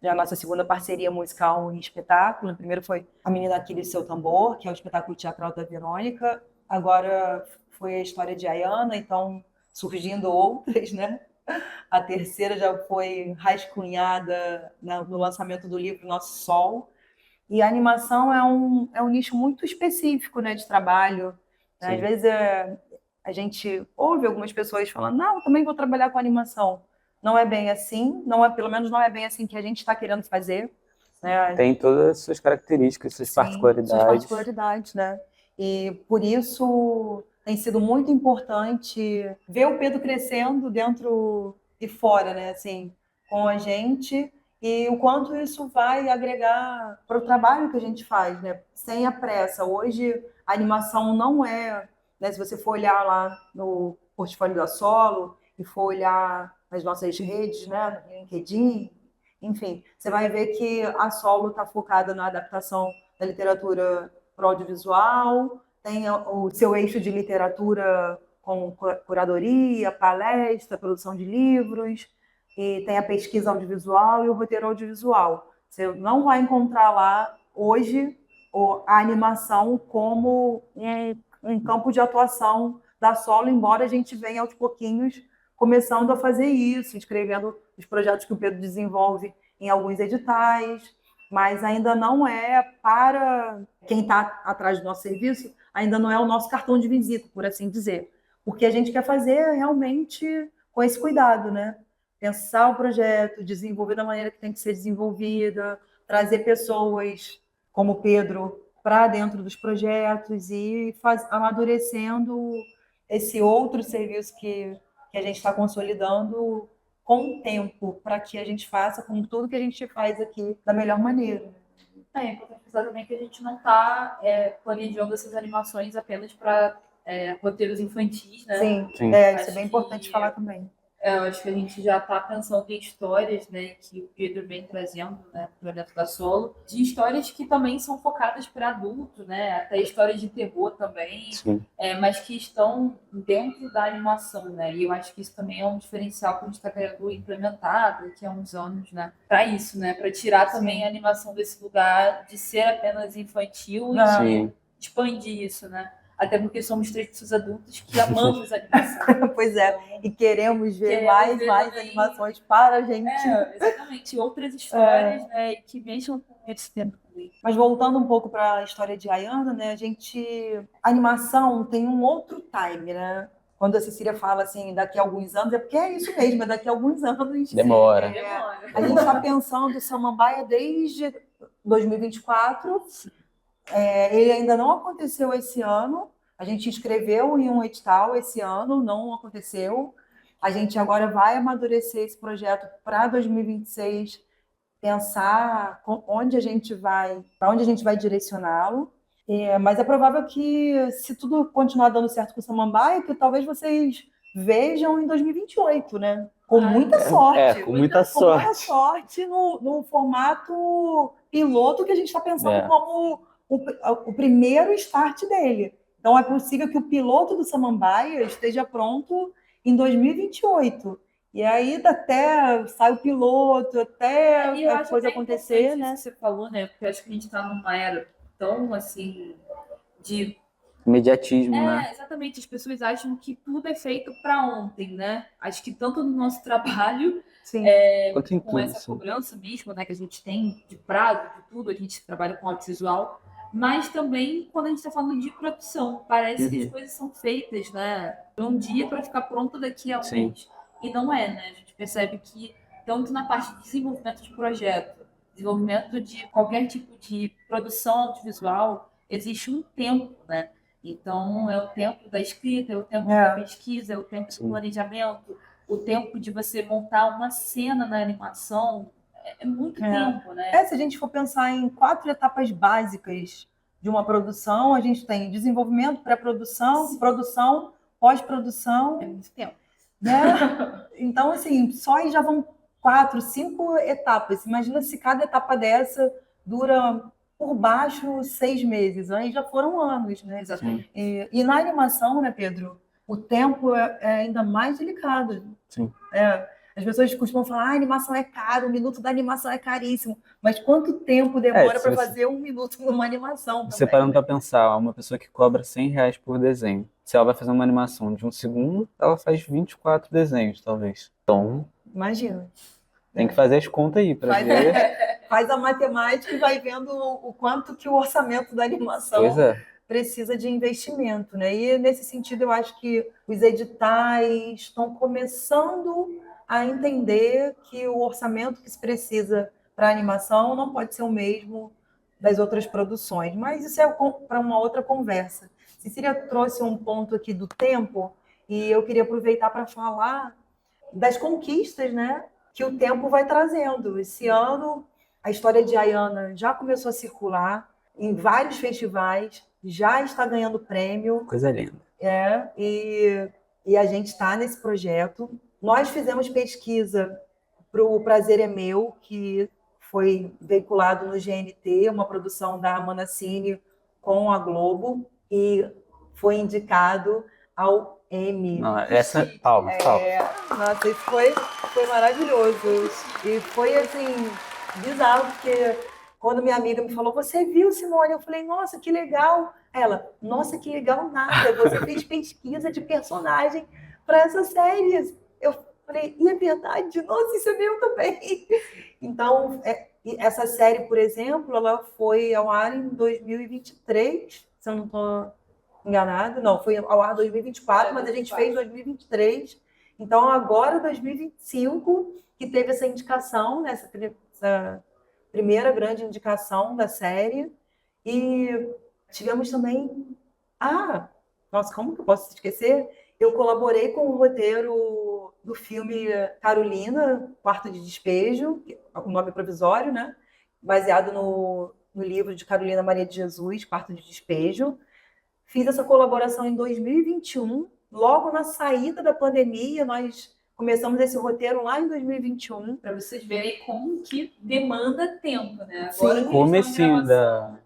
a nossa segunda parceria musical em espetáculo. O primeiro foi A Menina Aquiles e Seu Tambor, que é o espetáculo teatral da Verônica. Agora foi a história de Ayana, então surgindo outras, né? A terceira já foi rascunhada no lançamento do livro Nosso Sol. E a animação é um nicho muito específico, né, de trabalho. Às Sim. vezes a gente ouve algumas pessoas falando, não, eu também vou trabalhar com animação. Não é bem assim, não é, pelo menos não é bem assim que a gente está querendo fazer, né? Tem todas as suas características, suas Sim, suas particularidades. particularidades, né? E por isso tem sido muito importante ver o Pedro crescendo dentro e fora, né? Assim, com a gente e o quanto isso vai agregar para o trabalho que a gente faz, né? Sem a pressa. Hoje a animação não é, né? Se você for olhar lá no portfólio da Solo e for olhar nas nossas redes, né? No LinkedIn, enfim, você vai ver que a Solo está focada na adaptação da literatura para o audiovisual, tem o seu eixo de literatura com curadoria, palestra, produção de livros, e tem a pesquisa audiovisual e o roteiro audiovisual. Você não vai encontrar lá, hoje, a animação como um campo de atuação da Solo, embora a gente venha aos pouquinhos começando a fazer isso, escrevendo os projetos que o Pedro desenvolve em alguns editais, mas ainda não é para quem está atrás do nosso serviço, ainda não é o nosso cartão de visita, por assim dizer. O que a gente quer fazer é realmente com esse cuidado, né? Pensar o projeto, desenvolver da maneira que tem que ser desenvolvida, trazer pessoas como o Pedro para dentro dos projetos e amadurecendo esse outro serviço que a gente está consolidando com o tempo, para que a gente faça com tudo que a gente faz aqui da melhor maneira. É importante pensar também que a gente não está planejando essas animações apenas para roteiros infantis, né? Sim, Sim. isso é bem importante falar também. Eu acho que a gente já está pensando em histórias, né, que o Pedro vem trazendo, né, para dentro da Solo, de histórias que também são focadas para adultos, né, até histórias de terror também, Sim. mas que estão dentro da animação, né, e eu acho que isso também é um diferencial que a gente está querendo implementar daqui a uns anos, né, para isso, né, para tirar também a animação desse lugar de ser apenas infantil Sim. e expandir isso, né. Até porque somos três pessoas adultas que amamos animação. Pois é, e queremos ver Queremos mais também. animações para a gente. Exatamente. Outras histórias, né, que mexam com esse tema também. Mas voltando um pouco para a história de Ayana, né, a animação tem um outro time, né? Quando a Cecília fala assim, daqui a alguns anos, é porque é isso mesmo, é daqui a alguns anos. Demora. A gente está pensando Samambaia desde 2024. Ele ainda não aconteceu esse ano. A gente inscreveu em um edital esse ano, não aconteceu. A gente agora vai amadurecer esse projeto para 2026, pensar onde a gente vai, para onde a gente vai direcioná-lo. Mas é provável que, se tudo continuar dando certo com o Samambaia, que talvez vocês vejam em 2028, né? Com muita sorte. Com muita sorte. Com muita sorte no formato piloto que a gente está pensando como o primeiro start dele. Então, é possível que o piloto do Samambaia esteja pronto em 2028. E aí, até sai o piloto, até a coisa acontecer, né? Isso que você falou, né? Porque eu acho que a gente está numa era tão, assim, de... Imediatismo, né? Exatamente. As pessoas acham que tudo é feito para ontem, né? Acho que tanto no nosso trabalho Sim. Quanto em Com tudo, essa assim. cobrança mesmo, né, que a gente tem de prazo, de tudo, a gente trabalha com audiovisual, mas também quando a gente está falando de produção, parece que as coisas são feitas, né, de um dia para ficar pronto daqui a um Sim. mês. E não é, né? A gente percebe que, tanto na parte de desenvolvimento de projeto, desenvolvimento de qualquer tipo de produção audiovisual, existe um tempo, né? Então, é o tempo da escrita, é o tempo da pesquisa, é o tempo do planejamento, o tempo de você montar uma cena na animação. É muito tempo, né? Se a gente for pensar em 4 etapas básicas de uma produção, a gente tem desenvolvimento, pré-produção, produção, pós-produção. É muito tempo. Né? Então, assim, só aí já vão 4, 5 etapas. Imagina se cada etapa dessa dura por baixo 6 meses. Aí já foram anos, né? Exatamente. E na animação, né, Pedro? O tempo é ainda mais delicado. Sim. As pessoas costumam falar, a animação é caro, o minuto da animação é caríssimo. Mas quanto tempo demora para fazer 1 minuto numa animação? Você também, parando para pensar, uma pessoa que cobra R$ 100 por desenho, se ela vai fazer uma animação de 1 segundo, ela faz 24 desenhos, talvez. Então, imagina. tem que fazer as contas aí para ver. Faz a matemática e vai vendo o quanto que o orçamento da animação precisa de investimento, né? E nesse sentido eu acho que os editais estão começando a entender que o orçamento que se precisa para a animação não pode ser o mesmo das outras produções, mas isso é para uma outra conversa. Cecília trouxe um ponto aqui do tempo e eu queria aproveitar para falar das conquistas, né, que o tempo vai trazendo. Esse ano, a história de Ayana já começou a circular em vários festivais, já está ganhando prêmio. Coisa linda. E a gente está nesse projeto. Nós fizemos pesquisa para o Prazer é Meu, que foi veiculado no GNT, uma produção da Amandacine com a Globo, e foi indicado ao Emmy. Palmas. Nossa, isso foi maravilhoso. E foi, assim, bizarro, porque quando minha amiga me falou, você viu, Simone? Eu falei, nossa, que legal. Ela, nossa, que legal nada. Você fez pesquisa de personagem para essa série. Eu falei, e é verdade? Nossa, isso é meu também. Então, essa série, por exemplo, ela foi ao ar em 2023, se eu não estou enganada. Não, foi ao ar em 2024, mas a gente fez em 2023. Então, agora, 2025, que teve essa indicação, né, essa primeira grande indicação da série. E tivemos também... nossa, como que eu posso esquecer? Eu colaborei com o roteiro do filme Carolina, Quarto de Despejo, o nome provisório, né? Baseado no livro de Carolina Maria de Jesus, Quarto de Despejo. Fiz essa colaboração em 2021, logo na saída da pandemia. Nós começamos esse roteiro lá em 2021. Para vocês verem como que demanda tempo, né? Agora, comecinho da...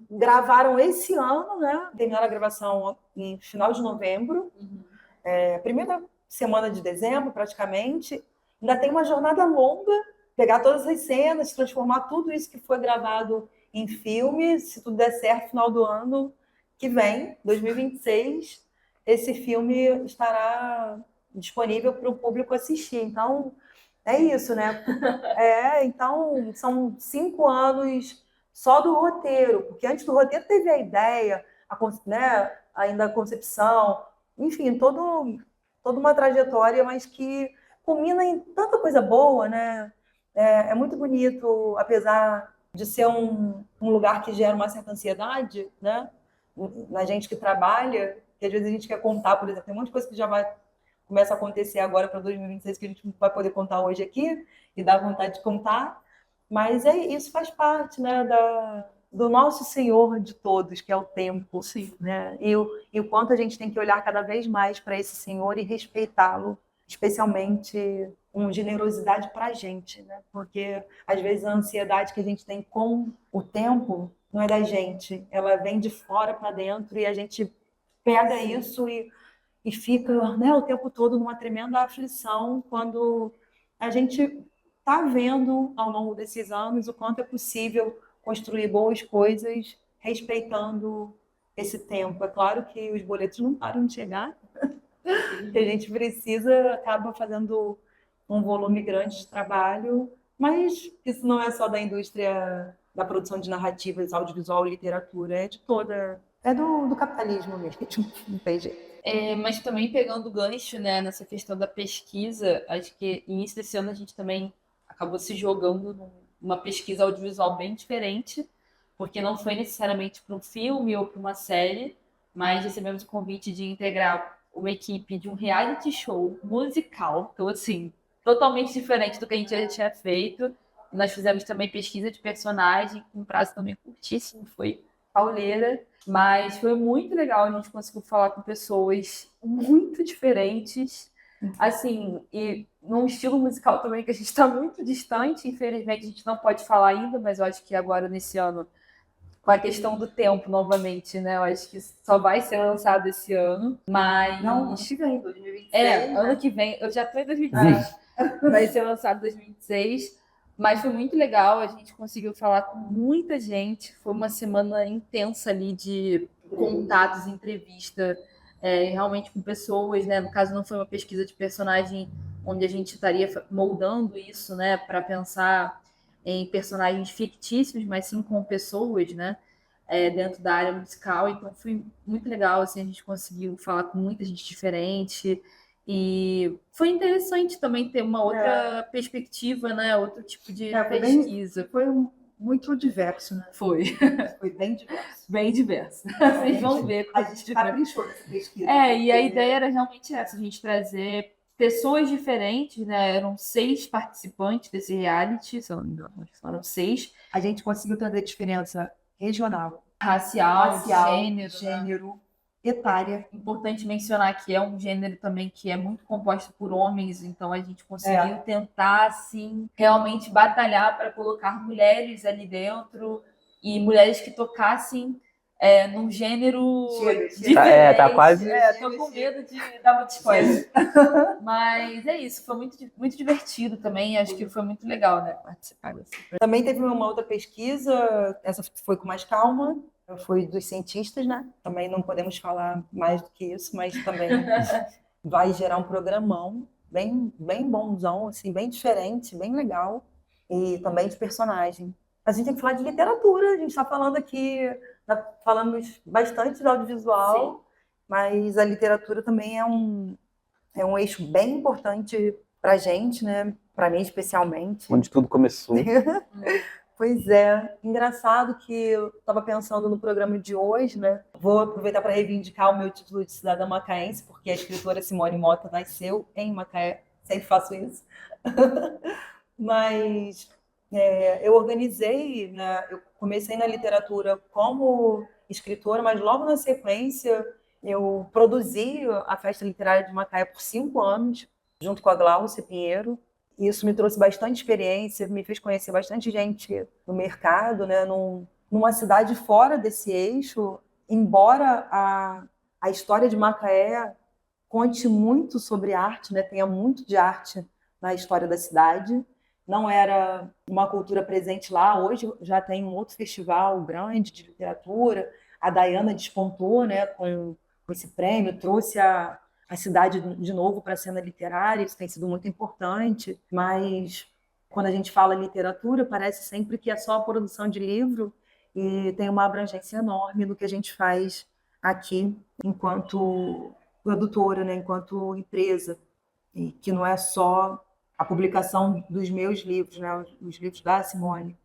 Gravaram esse ano, né? Terminaram a gravação em final de novembro. Primeira semana de dezembro, praticamente. Ainda tem uma jornada longa, pegar todas as cenas, transformar tudo isso que foi gravado em filme. Se tudo der certo, final do ano que vem, 2026, esse filme estará disponível para o público assistir. Então, é isso, né? Então, são 5 anos só do roteiro, porque antes do roteiro teve a ideia, né? Ainda a concepção, enfim, toda uma trajetória, mas que culmina em tanta coisa boa, né? É muito bonito, apesar de ser um lugar que gera uma certa ansiedade, né? Na gente que trabalha, que às vezes a gente quer contar, por exemplo, tem um monte de coisa que já começa a acontecer agora para 2026 que a gente não vai poder contar hoje aqui, e dá vontade de contar, mas isso faz parte, né, do nosso Senhor de todos, que é o tempo. Sim. Né? E o quanto a gente tem que olhar cada vez mais para esse Senhor e respeitá-lo, especialmente com generosidade para a gente, né? Porque às vezes a ansiedade que a gente tem com o tempo não é da gente, ela vem de fora para dentro e a gente pega isso e fica, né, o tempo todo numa tremenda aflição quando a gente está vendo ao longo desses anos o quanto é possível construir boas coisas respeitando esse tempo. É claro que os boletos não param de chegar, que a gente acaba fazendo um volume grande de trabalho, mas isso não é só da indústria da produção de narrativas, audiovisual e literatura, é de toda, é do capitalismo mesmo, não tem jeito. Mas também pegando o gancho, né, nessa questão da pesquisa, acho que início desse ano a gente também acabou se jogando numa pesquisa audiovisual bem diferente, porque não foi necessariamente para um filme ou para uma série, mas recebemos o convite de integrar uma equipe de um reality show musical, então assim, totalmente diferente do que a gente já tinha feito. Nós fizemos também pesquisa de personagem, com um prazo também curtíssimo, foi pauleira. Mas foi muito legal, a gente conseguiu falar com pessoas muito diferentes, assim, e num estilo musical também que a gente está muito distante, infelizmente a gente não pode falar ainda, mas eu acho que agora nesse ano, com a questão do tempo novamente, né, eu acho que só vai ser lançado esse ano, mas... Não, ano que vem, 2026. Ano que vem, eu já tô em 2026, vai ser lançado em 2026. Mas foi muito legal, a gente conseguiu falar com muita gente. Foi uma semana intensa ali de contatos, entrevista, realmente com pessoas, né? No caso, não foi uma pesquisa de personagem onde a gente estaria moldando isso, né? Para pensar em personagens fictícios, mas sim com pessoas, né? Dentro da área musical. Então foi muito legal, assim, a gente conseguiu falar com muita gente diferente. E foi interessante também ter uma outra perspectiva, né? Outro tipo de pesquisa. Foi muito diverso, né? Foi Foi bem diverso. bem diverso. Vocês vão ver A coisas gente diferentes. caprichou nessa pesquisa. E a ideia era realmente essa, a gente trazer pessoas diferentes, né? Eram 6 participantes desse reality, se eu não me engano, acho que foram 6. A gente conseguiu trazer diferença regional, Racial, gênero, gênero, né? etária. Importante mencionar que é um gênero também que é muito composto por homens, então a gente conseguiu tentar, assim, realmente batalhar para colocar mulheres ali dentro e mulheres que tocassem num gênero diferente. Tá quase. Tô com medo de dar muito spoiler. Mas é isso, foi muito, muito divertido também, acho que foi muito legal, né, participar dessa. Também teve uma outra pesquisa, essa foi com mais calma, foi dos cientistas, né? Também não podemos falar mais do que isso, mas também vai gerar um programão bem, bem bonzão, assim, bem diferente, bem legal, e também de personagem. A gente tem que falar de literatura, a gente está falando aqui, falamos bastante de audiovisual, sim, mas a literatura também é um eixo bem importante para a gente, né? Para mim especialmente. Onde tudo começou. Pois é, engraçado que eu estava pensando no programa de hoje, né? Vou aproveitar para reivindicar o meu título de cidadã macaense, porque a escritora Simone Mota nasceu em Macaé, sempre faço isso. Mas eu organizei, né? Eu comecei na literatura como escritora, mas logo na sequência eu produzi a Festa Literária de Macaé por 5 anos, junto com a Glaucia Pinheiro. Isso me trouxe bastante experiência, me fez conhecer bastante gente no mercado, né? Numa cidade fora desse eixo, embora a história de Macaé conte muito sobre arte, né? Tenha muito de arte na história da cidade. Não era uma cultura presente lá, hoje já tem um outro festival grande de literatura, a Dayana despontou, né, com esse prêmio, trouxe a cidade de novo para a cena literária, isso tem sido muito importante, mas quando a gente fala em literatura, parece sempre que é só a produção de livro e tem uma abrangência enorme no que a gente faz aqui enquanto produtora, né, enquanto empresa, e que não é só a publicação dos meus livros, né, os livros da Simone,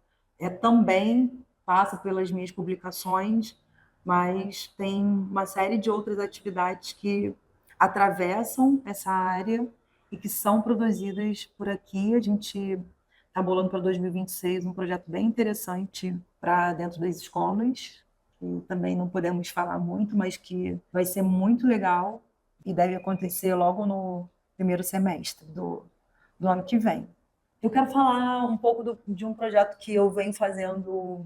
também passa pelas minhas publicações, mas tem uma série de outras atividades que atravessam essa área e que são produzidas por aqui. A gente está bolando para 2026 um projeto bem interessante para dentro das escolas, que também não podemos falar muito, mas que vai ser muito legal e deve acontecer logo no primeiro semestre do ano que vem. Eu quero falar um pouco de um projeto que eu venho fazendo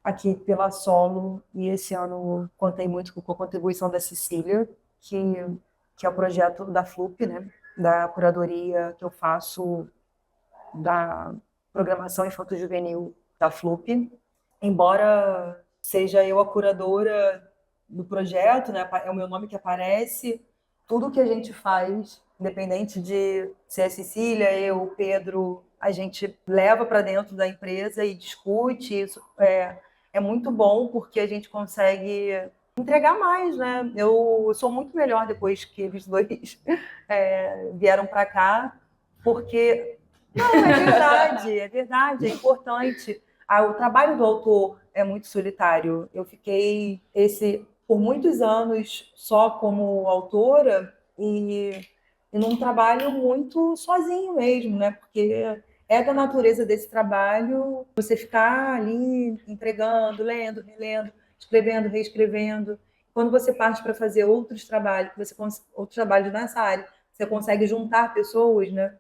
aqui pela Solo, e esse ano contei muito com a contribuição da Cecília, que é o projeto da FLUP, né? Da curadoria que eu faço da programação infanto-juvenil da FLUP. Embora seja eu a curadora do projeto, né? É o meu nome que aparece, tudo que a gente faz independente de ser a Cecília, eu, o Pedro, a gente leva para dentro da empresa e discute. Isso é muito bom porque a gente consegue entregar mais, né? Eu sou muito melhor depois que eles dois vieram para cá, porque não, é verdade, é importante. O trabalho do autor é muito solitário. Eu fiquei por muitos anos só como autora e num trabalho muito sozinho mesmo, né? Porque é da natureza desse trabalho você ficar ali entregando, lendo, relendo, escrevendo, reescrevendo. Quando você parte para fazer outros trabalhos, outros trabalhos nessa área, você consegue juntar pessoas, né?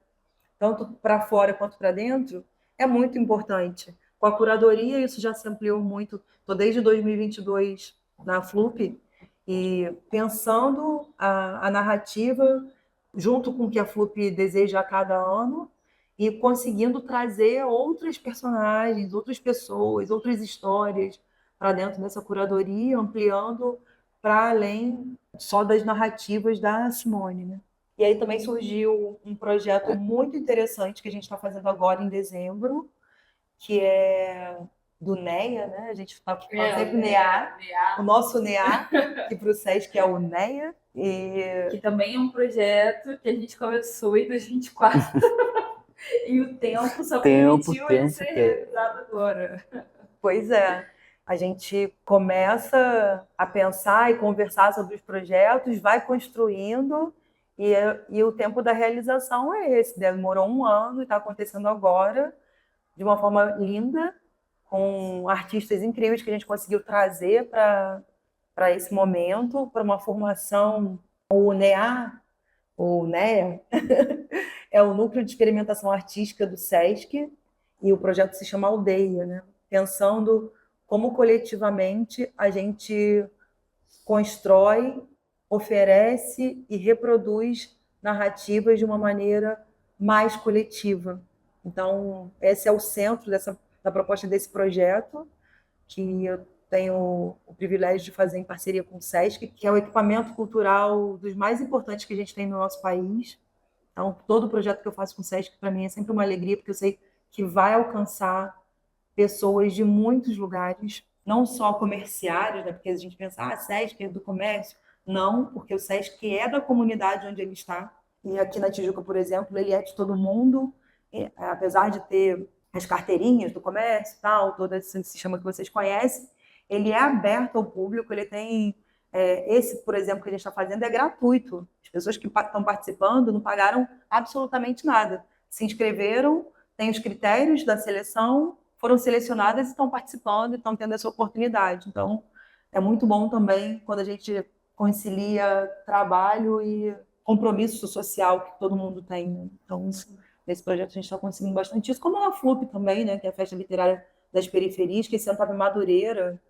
Tanto para fora quanto para dentro, é muito importante. Com a curadoria, isso já se ampliou muito. Estou desde 2022 na FLUP e pensando a narrativa junto com o que a FLUP deseja a cada ano e conseguindo trazer outras personagens, outras pessoas, outras histórias para dentro dessa curadoria, ampliando para além só das narrativas da Simone, né? E aí também surgiu um projeto muito interessante que a gente está fazendo agora em dezembro, que é do NEA, né? A gente fala sempre NEA, o nosso NEA, que para o SESC é o NEA. Que também é um projeto que a gente começou em 2024 e o tempo só permitiu ele ser realizado agora. Pois é. A gente começa a pensar e conversar sobre os projetos, vai construindo e o tempo da realização é esse. Demorou um ano e está acontecendo agora, de uma forma linda, com artistas incríveis que a gente conseguiu trazer para esse momento, para uma formação. O NEA, o NEA, é o Núcleo de Experimentação Artística do SESC, e o projeto se chama Aldeia, né? Pensando como coletivamente a gente constrói, oferece e reproduz narrativas de uma maneira mais coletiva. Então, esse é o centro da proposta desse projeto, que eu tenho o privilégio de fazer em parceria com o SESC, que é o equipamento cultural dos mais importantes que a gente tem no nosso país. Então, todo projeto que eu faço com o SESC, para mim, é sempre uma alegria, porque eu sei que vai alcançar pessoas de muitos lugares, não só comerciários, né? Porque a gente pensa, SESC é do comércio. Não, porque o SESC é da comunidade onde ele está. E aqui na Tijuca, por exemplo, ele é de todo mundo, apesar de ter as carteirinhas do comércio e tal, todo esse sistema que vocês conhecem, ele é aberto ao público, ele tem... esse, por exemplo, que a gente está fazendo é gratuito. As pessoas que estão participando não pagaram absolutamente nada. Se inscreveram, têm os critérios da seleção, foram selecionadas e estão participando e estão tendo essa oportunidade. Então, é muito bom também quando a gente concilia trabalho e compromisso social que todo mundo tem, né? Então, nesse projeto a gente está conseguindo bastante isso, como a FLUP também, né? Que é a Festa Literária das Periferias, que esse ano estava em Madureira.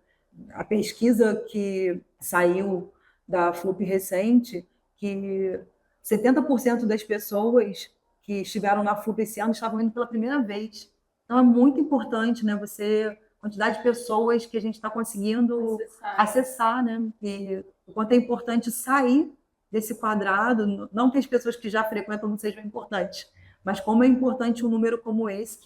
A pesquisa que saiu da FLUP recente, que 70% das pessoas que estiveram na FLUP esse ano estavam indo pela primeira vez. Então é muito importante, né? A quantidade de pessoas que a gente está conseguindo acessar, né? E o quanto é importante sair desse quadrado, não que as pessoas que já frequentam não sejam importantes, mas como é importante um número como esse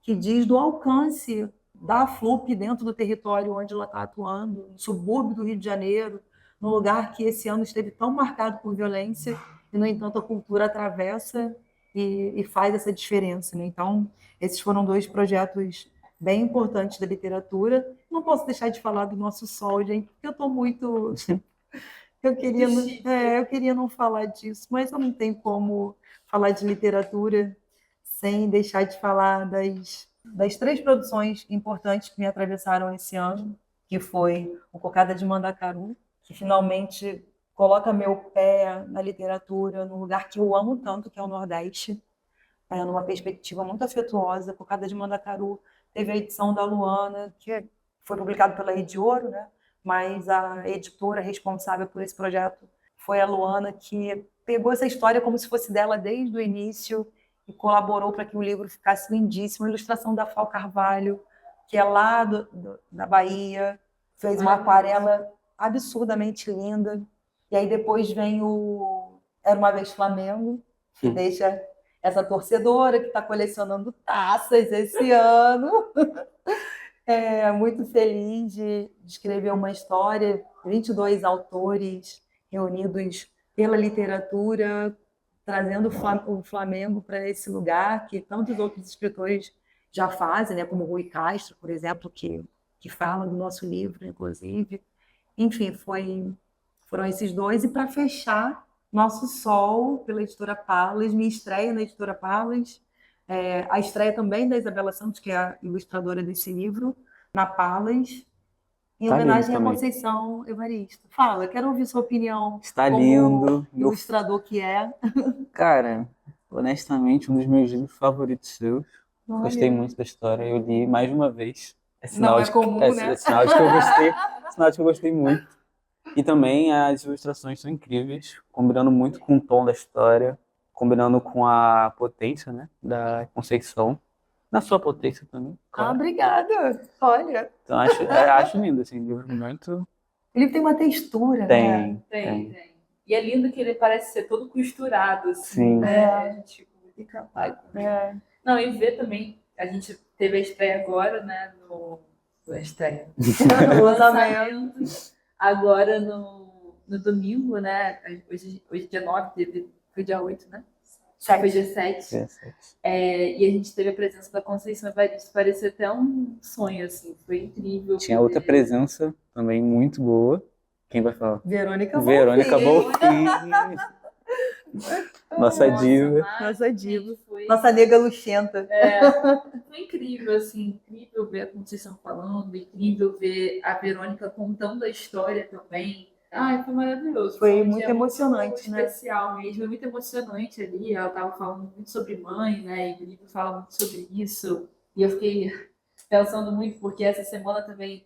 que diz do alcance da FLUP dentro do território onde ela está atuando, no subúrbio do Rio de Janeiro, num lugar que esse ano esteve tão marcado por violência, e, no entanto, a cultura atravessa e faz essa diferença, né? Então, esses foram dois projetos bem importantes da literatura. Não posso deixar de falar do nosso sol, gente, porque eu estou muito... eu queria não falar disso, mas eu não tenho como falar de literatura sem deixar de falar das três produções importantes que me atravessaram esse ano, que foi o Cocada de Mandacaru, que finalmente coloca meu pé na literatura, num lugar que eu amo tanto, que é o Nordeste, numa perspectiva muito afetuosa. Cocada de Mandacaru teve a edição da Luana, que foi publicado pela Rede Ouro, né? Mas a editora responsável por esse projeto foi a Luana, que pegou essa história como se fosse dela desde o início e colaborou para que o livro ficasse lindíssimo. A ilustração da Fal Carvalho, que é lá da Bahia, fez uma aquarela absurdamente linda. E aí depois vem Era Uma Vez Flamengo, que deixa essa torcedora que está colecionando taças esse ano. Muito feliz de escrever uma história, 22 autores reunidos pela literatura, trazendo o Flamengo para esse lugar que tantos outros escritores já fazem, né? Como Rui Castro, por exemplo, que fala do nosso livro, inclusive. Enfim, foram esses dois. E para fechar, Nosso Sol, pela editora Palas, minha estreia na editora Palas, a estreia também da Isabela Santos, que é a ilustradora desse livro, na Palas, em Tá lindo homenagem à também. Conceição Evaristo. Fala, quero ouvir sua opinião Está como lindo. ilustrador que é. Cara, honestamente, um dos meus livros favoritos seus. Gostei Olha, muito da história. Eu li mais de uma vez. É não sinal é de comum, né? é sinal de que eu gostei. Sinal de que eu gostei muito. E também as ilustrações são incríveis, combinando muito com o tom da história, combinando com a potência, né, da Conceição. Na sua potência também, Ah, claro. obrigada. Olha, Então acho lindo, assim, livro muito. ele tem uma textura, né? Tem. E é lindo que ele parece ser todo costurado, assim, Sim. né? A gente fica capaz. É. Não, e ver também, a gente teve a estreia agora, né? A estreia. O O lançamento. lançamento agora no domingo, né? Hoje é dia 9, foi dia 8, né? Foi dia 7. E a gente teve a presença da Conceição Evaristo, parecia até um sonho, assim, foi incrível. Tinha outra presença também muito boa. Quem vai falar? Verônica Verônica Bonfim. Bonfim. Nossa diva. Nossa diva. Foi, Nossa nega luxenta. foi incrível, assim, incrível ver a Conceição falando, incrível ver a Verônica contando a história também. Ai, foi maravilhoso. Foi um muito dia emocionante, né? especial mesmo, foi muito emocionante ali. Ela estava falando muito sobre mãe, né? E o livro fala muito sobre isso. E eu fiquei pensando muito, porque essa semana também,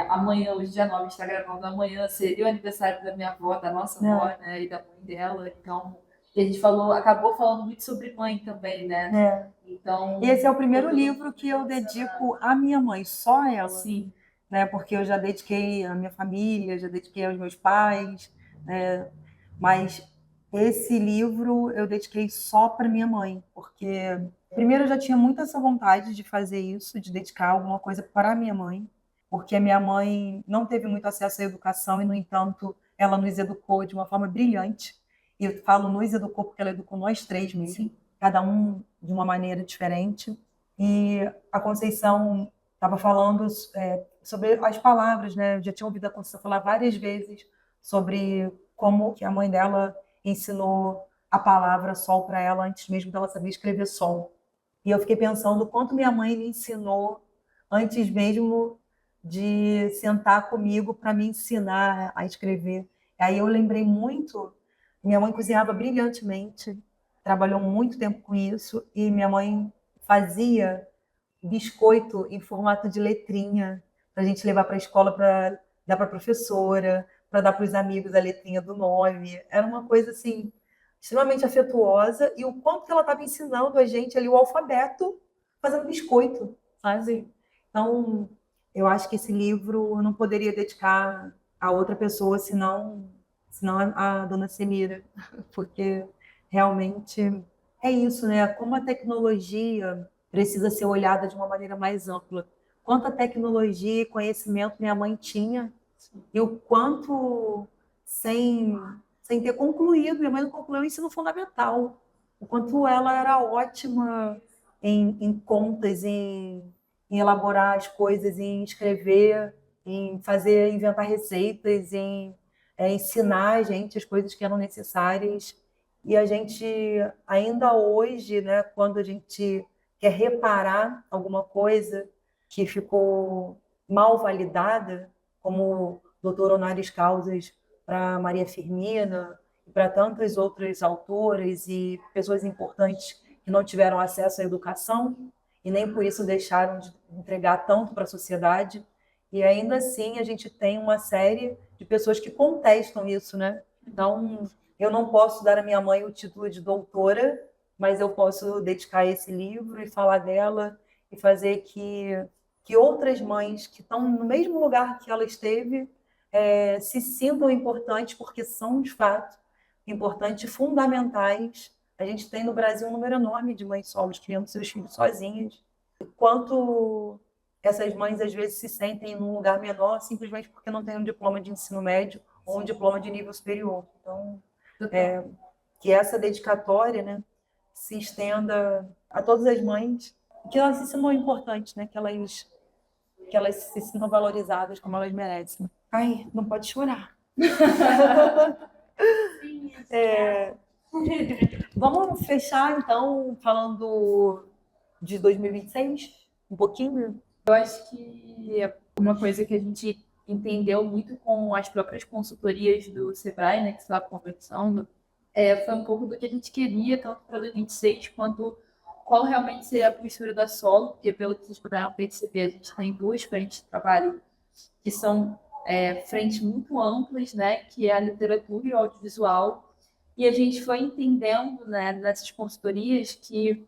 amanhã, hoje dia 9, está gravando, amanhã seria o aniversário da minha avó, da nossa avó, né? E da mãe dela. Então, e a gente acabou falando muito sobre mãe também, né? Então, E esse é o primeiro livro que eu dedico à minha mãe, só a ela. Sim. Né? Porque eu já dediquei à minha família, já dediquei aos meus pais, né? Mas esse livro eu dediquei só para minha mãe, porque primeiro eu já tinha muito essa vontade de fazer isso, de dedicar alguma coisa para a minha mãe, porque a minha mãe não teve muito acesso à educação e, no entanto, ela nos educou de uma forma brilhante. E eu falo nos educou porque ela educou nós três mesmo, cada um de uma maneira diferente. E a Conceição estava falando sobre as palavras, né? Eu já tinha ouvido a Conceição falar várias vezes sobre como que a mãe dela ensinou a palavra sol para ela antes mesmo dela saber escrever sol. E eu fiquei pensando o quanto minha mãe me ensinou antes mesmo de sentar comigo para me ensinar a escrever. Aí eu lembrei muito, minha mãe cozinhava brilhantemente, trabalhou muito tempo com isso, e minha mãe fazia biscoito em formato de letrinha para a gente levar para a escola para dar para a professora, para dar para os amigos a letrinha do nome. Era uma coisa assim extremamente afetuosa, e o quanto que ela estava ensinando a gente ali o alfabeto fazendo biscoito, sabe? Então, eu acho que esse livro eu não poderia dedicar a outra pessoa senão a dona Semira, porque realmente é isso, né? Como a tecnologia precisa ser olhada de uma maneira mais ampla. Quanta tecnologia e conhecimento minha mãe tinha, e o quanto, sem ter concluído, minha mãe não concluiu o ensino fundamental, o quanto ela era ótima em contas, em elaborar as coisas, em escrever, em inventar receitas, em ensinar a gente as coisas que eram necessárias. E a gente, ainda hoje, né, quando a gente quer reparar alguma coisa que ficou mal validada, como doutor honoris causas para Maria Firmina e para tantas outras autoras e pessoas importantes que não tiveram acesso à educação e nem por isso deixaram de entregar tanto para a sociedade. E ainda assim a gente tem uma série de pessoas que contestam isso, né? Então, eu não posso dar à minha mãe o título de doutora, mas eu posso dedicar esse livro e falar dela e fazer que outras mães que estão no mesmo lugar que ela esteve se sintam importantes, porque são, de fato, importantes, fundamentais. A gente tem no Brasil um número enorme de mães solos criando seus filhos sozinhas. Quanto essas mães às vezes se sentem num lugar menor simplesmente porque não têm um diploma de ensino médio ou um diploma de nível superior. Então, que essa dedicatória, né, se estenda a todas as mães, que elas se sintam importantes, né, que elas se sintam valorizadas como elas merecem. Ai, não pode chorar. Vamos fechar, então, falando de 2026, um pouquinho? Eu acho que uma coisa que a gente entendeu muito com as próprias consultorias do Sebrae, né, que você estava conversando, foi um pouco do que a gente queria, tanto para 2026, quanto qual realmente seria a postura da Solo, porque pelo que vocês puderam perceber, a gente tem duas frentes de trabalho que são frentes muito amplas, né, que é a literatura e o audiovisual, e a gente foi entendendo, né, nessas consultorias que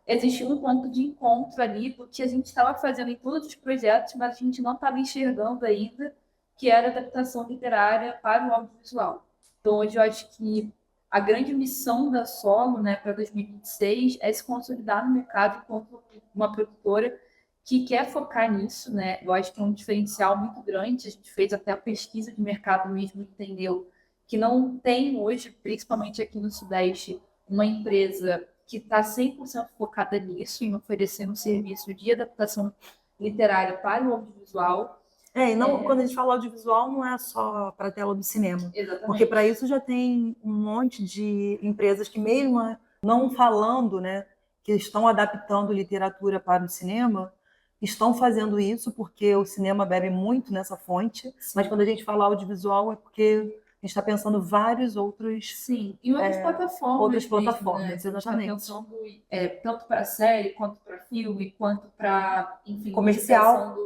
existia um ponto de encontro ali do que a gente estava fazendo em todos os projetos, mas a gente não estava enxergando ainda, que era a adaptação literária para o audiovisual. Então, hoje eu acho que a grande missão da Solo, né, para 2026 é se consolidar no mercado enquanto uma produtora que quer focar nisso, né? Eu acho que é um diferencial muito grande. A gente fez até a pesquisa de mercado mesmo, entendeu que não tem hoje, principalmente aqui no Sudeste, uma empresa que está 100% focada nisso, em oferecer um serviço de adaptação literária para o audiovisual. E não, quando a gente fala audiovisual, não é só para a tela do cinema. Exatamente. Porque para isso já tem um monte de empresas que, mesmo não falando, né, que estão adaptando literatura para o cinema, estão fazendo isso porque o cinema bebe muito nessa fonte. Sim. Mas quando a gente fala audiovisual é porque a gente está pensando vários outros... Sim, e outras plataformas. Outras mesmo, plataformas, né? exatamente. A gente está pensando tanto para série, quanto para filme, quanto para, enfim, comercial,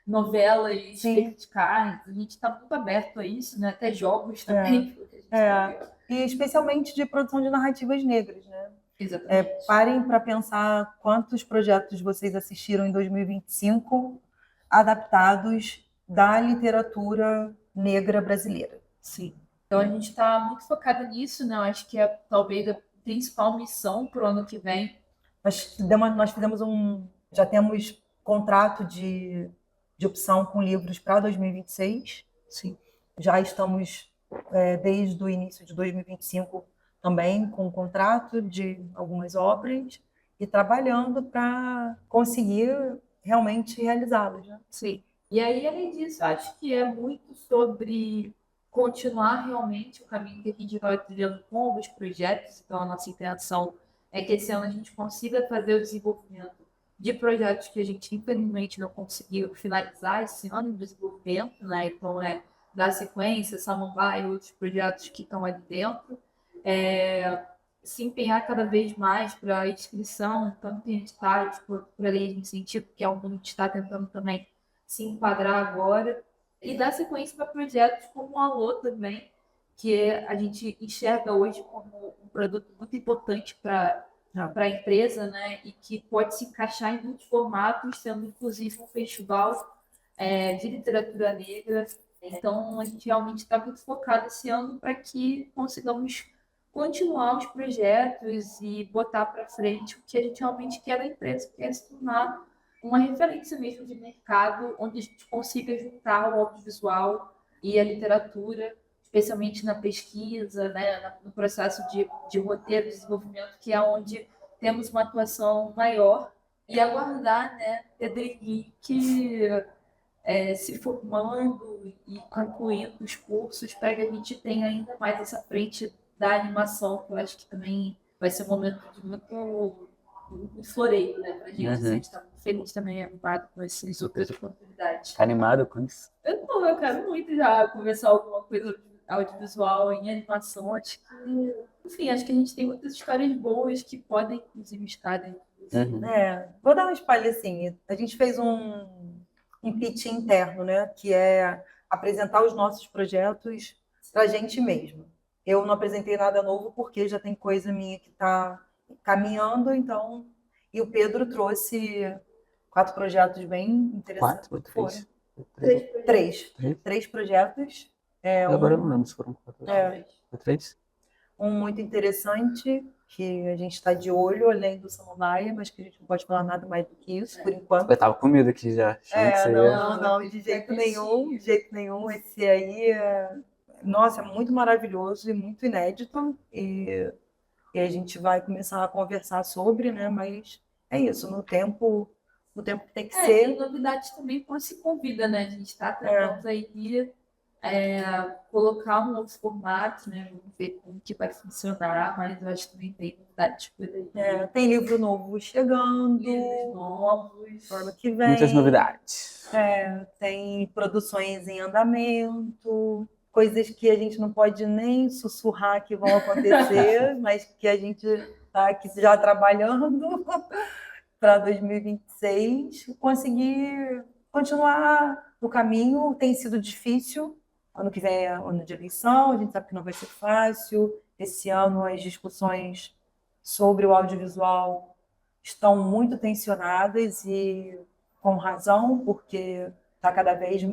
novelas verticais. A gente está muito aberto a isso, né? Até jogos também. E especialmente de produção de narrativas negras, né? Exatamente. Parem para pensar quantos projetos vocês assistiram em 2025 adaptados da literatura negra brasileira. Sim. Então a gente está muito focado nisso, né? Eu acho que é talvez a principal missão para o ano que vem. Nós fizemos já temos contrato de opção com livros para 2026. Sim. Já estamos desde o início de 2025 também com contrato de algumas obras e trabalhando para conseguir realmente realizá-las, né? Sim. E aí, além disso, acho que é muito sobre continuar realmente o caminho que a gente vai trilhando com os projetos. Então, a nossa intenção é que esse ano a gente consiga fazer o desenvolvimento de projetos que a gente, infelizmente, não conseguiu finalizar esse ano de desenvolvimento, né? Então, dar sequência, Samambaia e outros projetos que estão ali dentro. Se empenhar cada vez mais para a inscrição, tanto em editais quanto para a lei de incentivo, que é o que a gente está tentando também se enquadrar agora, e dar sequência para projetos como o Alô também, que a gente enxerga hoje como um produto muito importante para a empresa, né? E que pode se encaixar em muitos formatos, sendo inclusive um festival de literatura negra. Então, a gente realmente está muito focado esse ano para que consigamos continuar os projetos e botar para frente o que a gente realmente quer da empresa, que é se tornar uma referência mesmo de mercado, onde a gente consiga juntar o audiovisual e a literatura, especialmente na pesquisa, né, no processo de roteiro, de desenvolvimento, que é onde temos uma atuação maior, e aguardar, né, Pedro Henrique se formando e concluindo os cursos para que a gente tenha ainda mais essa frente da animação, que eu acho que também vai ser um momento de muito floreio, né, pra gente. A gente está muito feliz também, animado com essas outras oportunidades. Tá animado com isso? Eu quero muito já começar alguma coisa audiovisual em animação. Acho que, enfim, acho que a gente tem muitas histórias boas que podem, inclusive, estar dentro disso. Vou dar um spoiler assim. A gente fez um pitch interno, né, que é apresentar os nossos projetos para a gente mesmo. Eu não apresentei nada novo porque já tem coisa minha que está caminhando, então... E o Pedro trouxe 4 projetos bem interessantes. 4 ou 3? 3 projetos. Agora eu não lembro se foram 4 ou 3. um muito interessante, que a gente está de olho, além do Samambaia, mas que a gente não pode falar nada mais do que isso, por enquanto. Eu tava com medo aqui já. Achando que você ia... Não, de jeito nenhum, de jeito nenhum. Esse aí nossa, é muito maravilhoso e muito inédito. E a gente vai começar a conversar sobre, né? Mas é isso, no tempo que tem que E ser. novidades também quando se convida, né? A gente está tentando aí colocar um outro formato, né? Vamos ver como que vai funcionar, mas eu acho que também tem novidades por aí. Tem livro novo chegando, Livros novos. ano que vem. Muitas novidades. Tem produções em andamento, coisas que a gente não pode nem sussurrar que vão acontecer, mas que a gente está aqui já trabalhando para 2026, conseguir continuar no caminho. Tem sido difícil. Ano que vem é ano de eleição, a gente sabe que não vai ser fácil. Esse ano as discussões sobre o audiovisual estão muito tensionadas e com razão, porque está cada vez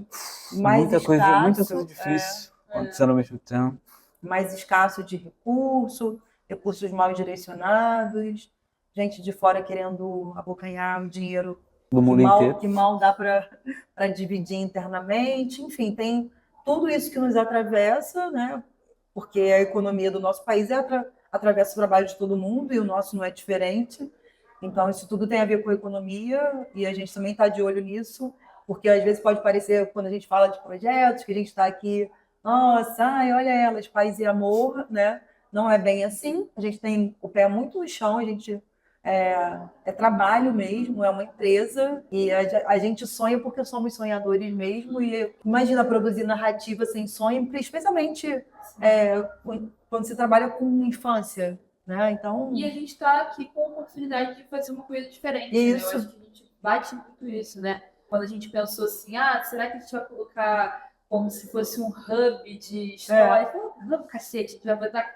mais Muita escasso, coisa difícil acontecendo ao mesmo tempo. mais escasso de recursos mal direcionados, gente de fora querendo abocanhar o dinheiro Do mundo inteiro. que mal dá para dividir internamente. Enfim, tem tudo isso que nos atravessa, né? Porque a economia do nosso país atravessa o trabalho de todo mundo e o nosso não é diferente. Então, isso tudo tem a ver com a economia e a gente também está de olho nisso, porque às vezes pode parecer, quando a gente fala de projetos, que a gente está aqui, nossa, olha elas, paz e amor, né? Não é bem assim. A gente tem o pé muito no chão, a gente é trabalho mesmo, é uma empresa e a gente sonha porque somos sonhadores mesmo. E imagina produzir narrativa sem sonho, especialmente quando se trabalha com infância, né? Então, E a gente está aqui com a oportunidade de fazer uma coisa diferente, Isso. né? Eu acho que a gente bate muito isso, né? Quando a gente pensou assim, será que a gente vai colocar como se fosse um hub de história? Hub, cacete, a gente vai botar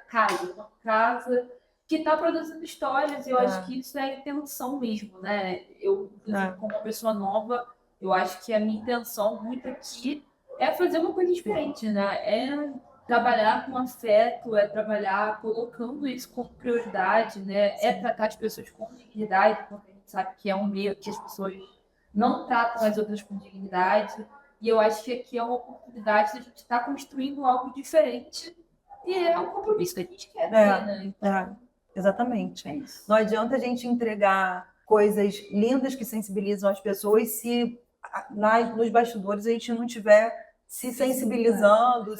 uma casa que está produzindo histórias, e eu acho que isso é a intenção mesmo, né? Eu, inclusive, como uma pessoa nova, eu acho que a minha intenção muito aqui é fazer uma coisa diferente, né? É trabalhar com afeto, é trabalhar colocando isso como prioridade, né? É tratar as pessoas com dignidade, porque a gente sabe que é um meio que as pessoas não tratam as outras com dignidade. E eu acho que aqui é uma oportunidade de a gente estar construindo algo diferente. E é um compromisso que a gente quer ter, né? Exatamente. É isso. Não adianta a gente entregar coisas lindas que sensibilizam as pessoas se nos bastidores a gente não estiver se sensibilizando,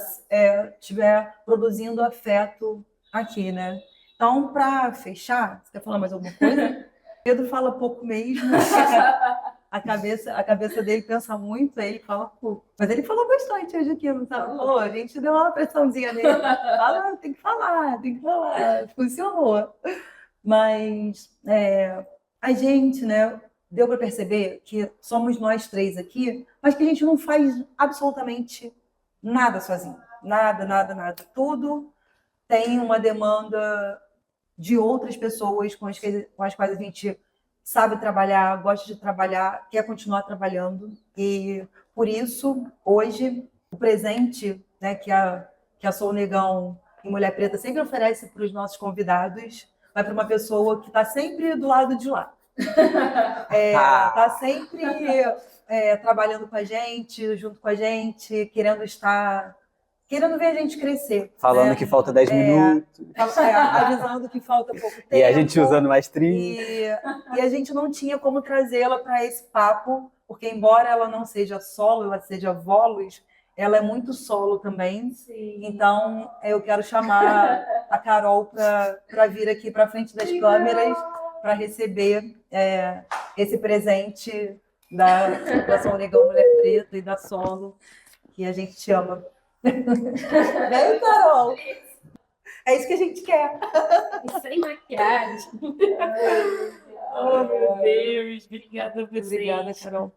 estiver produzindo afeto aqui, né? Então, para fechar, você quer falar mais alguma coisa? Pedro fala pouco mesmo. A cabeça dele pensa muito, aí ele fala pouco. Mas ele falou bastante hoje aqui, não sabe? Falou, a gente deu uma pressãozinha nele. Fala, tem que falar. Funcionou. Mas a gente, né, deu para perceber que somos nós três aqui, mas que a gente não faz absolutamente nada sozinho. Nada. Tudo tem uma demanda de outras pessoas com as quais a gente sabe trabalhar, gosta de trabalhar, quer continuar trabalhando. E, por isso, hoje, o presente, né, que a Sou Negão e Mulher Preta sempre oferece para os nossos convidados vai para uma pessoa que está sempre do lado de lá. Está sempre trabalhando com a gente, junto com a gente, querendo ver a gente crescer. Falando que falta 10 minutos. Avisando que falta pouco tempo. E a gente usando mais 30. E a gente não tinha como trazê-la para esse papo, porque embora ela não seja solo, ela seja volos, ela é muito solo também. Sim. Então, eu quero chamar a Carol para vir aqui para frente das câmeras para receber esse presente da Sou Negão Mulher Preta e da Solo, que a gente te ama. Vem, Carol! É isso que a gente quer. Sem maquiagem. Oh, meu Deus. Obrigada por você. Obrigada, Carol.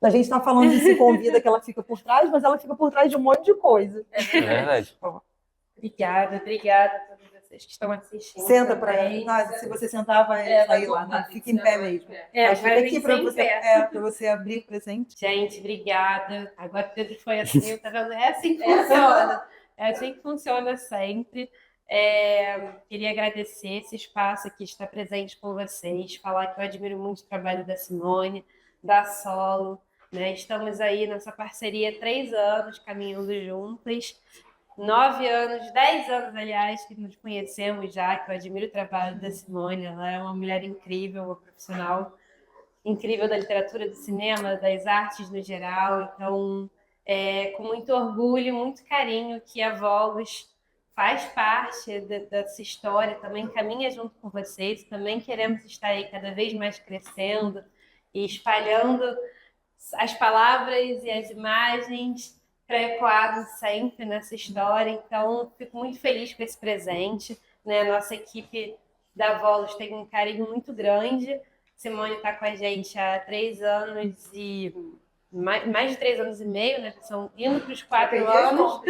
A gente está falando de Se Convida, que ela fica por trás, mas ela fica por trás de um monte de coisa. É verdade. Obrigada a todos vocês que estão assistindo. Senta para se você sentar, vai sair lá. Né? Fica em pé mesmo. Mas fica aqui para você abrir o presente. Gente, obrigada. Agora Pedro foi assim, tá vendo? É assim que funciona. É assim que funciona sempre. Queria agradecer esse espaço aqui, estar presente com vocês, falar que eu admiro muito o trabalho da Simone, da Solo, né? Estamos aí nessa parceria há 3 anos, caminhando juntas. 9 anos, 10 anos, aliás, que nos conhecemos já, que eu admiro o trabalho da Simone. Ela é uma mulher incrível, uma profissional incrível da literatura, do cinema, das artes no geral. Então, com muito orgulho, muito carinho que a Volos faz parte dessa história, também caminha junto com vocês, também queremos estar aí cada vez mais crescendo e espalhando as palavras e as imagens para ecoar sempre nessa história. Então, fico muito feliz com esse presente, né? Nossa equipe da Volos tem um carinho muito grande. Simone está com a gente há 3 anos e mais de 3 anos e meio, né? São indo para os 4 anos.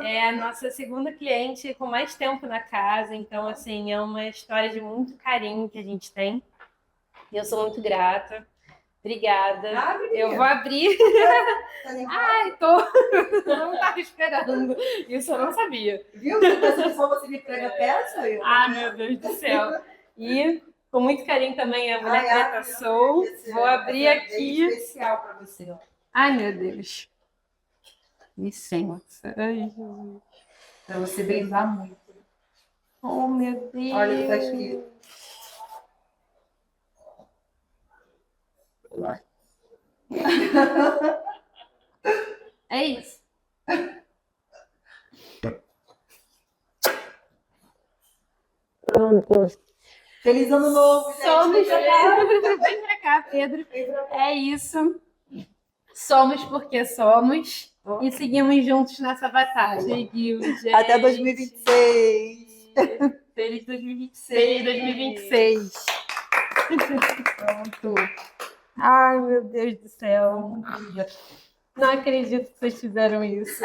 É a nossa segunda cliente com mais tempo na casa, então assim, é uma história de muito carinho que a gente tem. E eu sou muito grata. Obrigada. Eu vou abrir. Ai, tô. Não estava esperando. Isso eu não sabia. Viu? Se só você me entrega a peça. Ah, meu Deus do céu. E com muito carinho também a Mulher Preta Soul. Vou abrir aqui. Especial para você. Ai, meu Deus. Licença. Ai, Jesus. Para você brindar muito. Oh, meu Deus. Olha o que está escrito. É isso. Pronto. Feliz ano novo, gente. Somos. Vem pra cá, Pedro. É isso. Somos porque somos. E seguimos juntos nessa batalha. Seguimos, gente. Até 2026. Feliz 2026. Feliz 2026. Pronto. Ai, meu Deus do céu. Não acredito que vocês fizeram isso.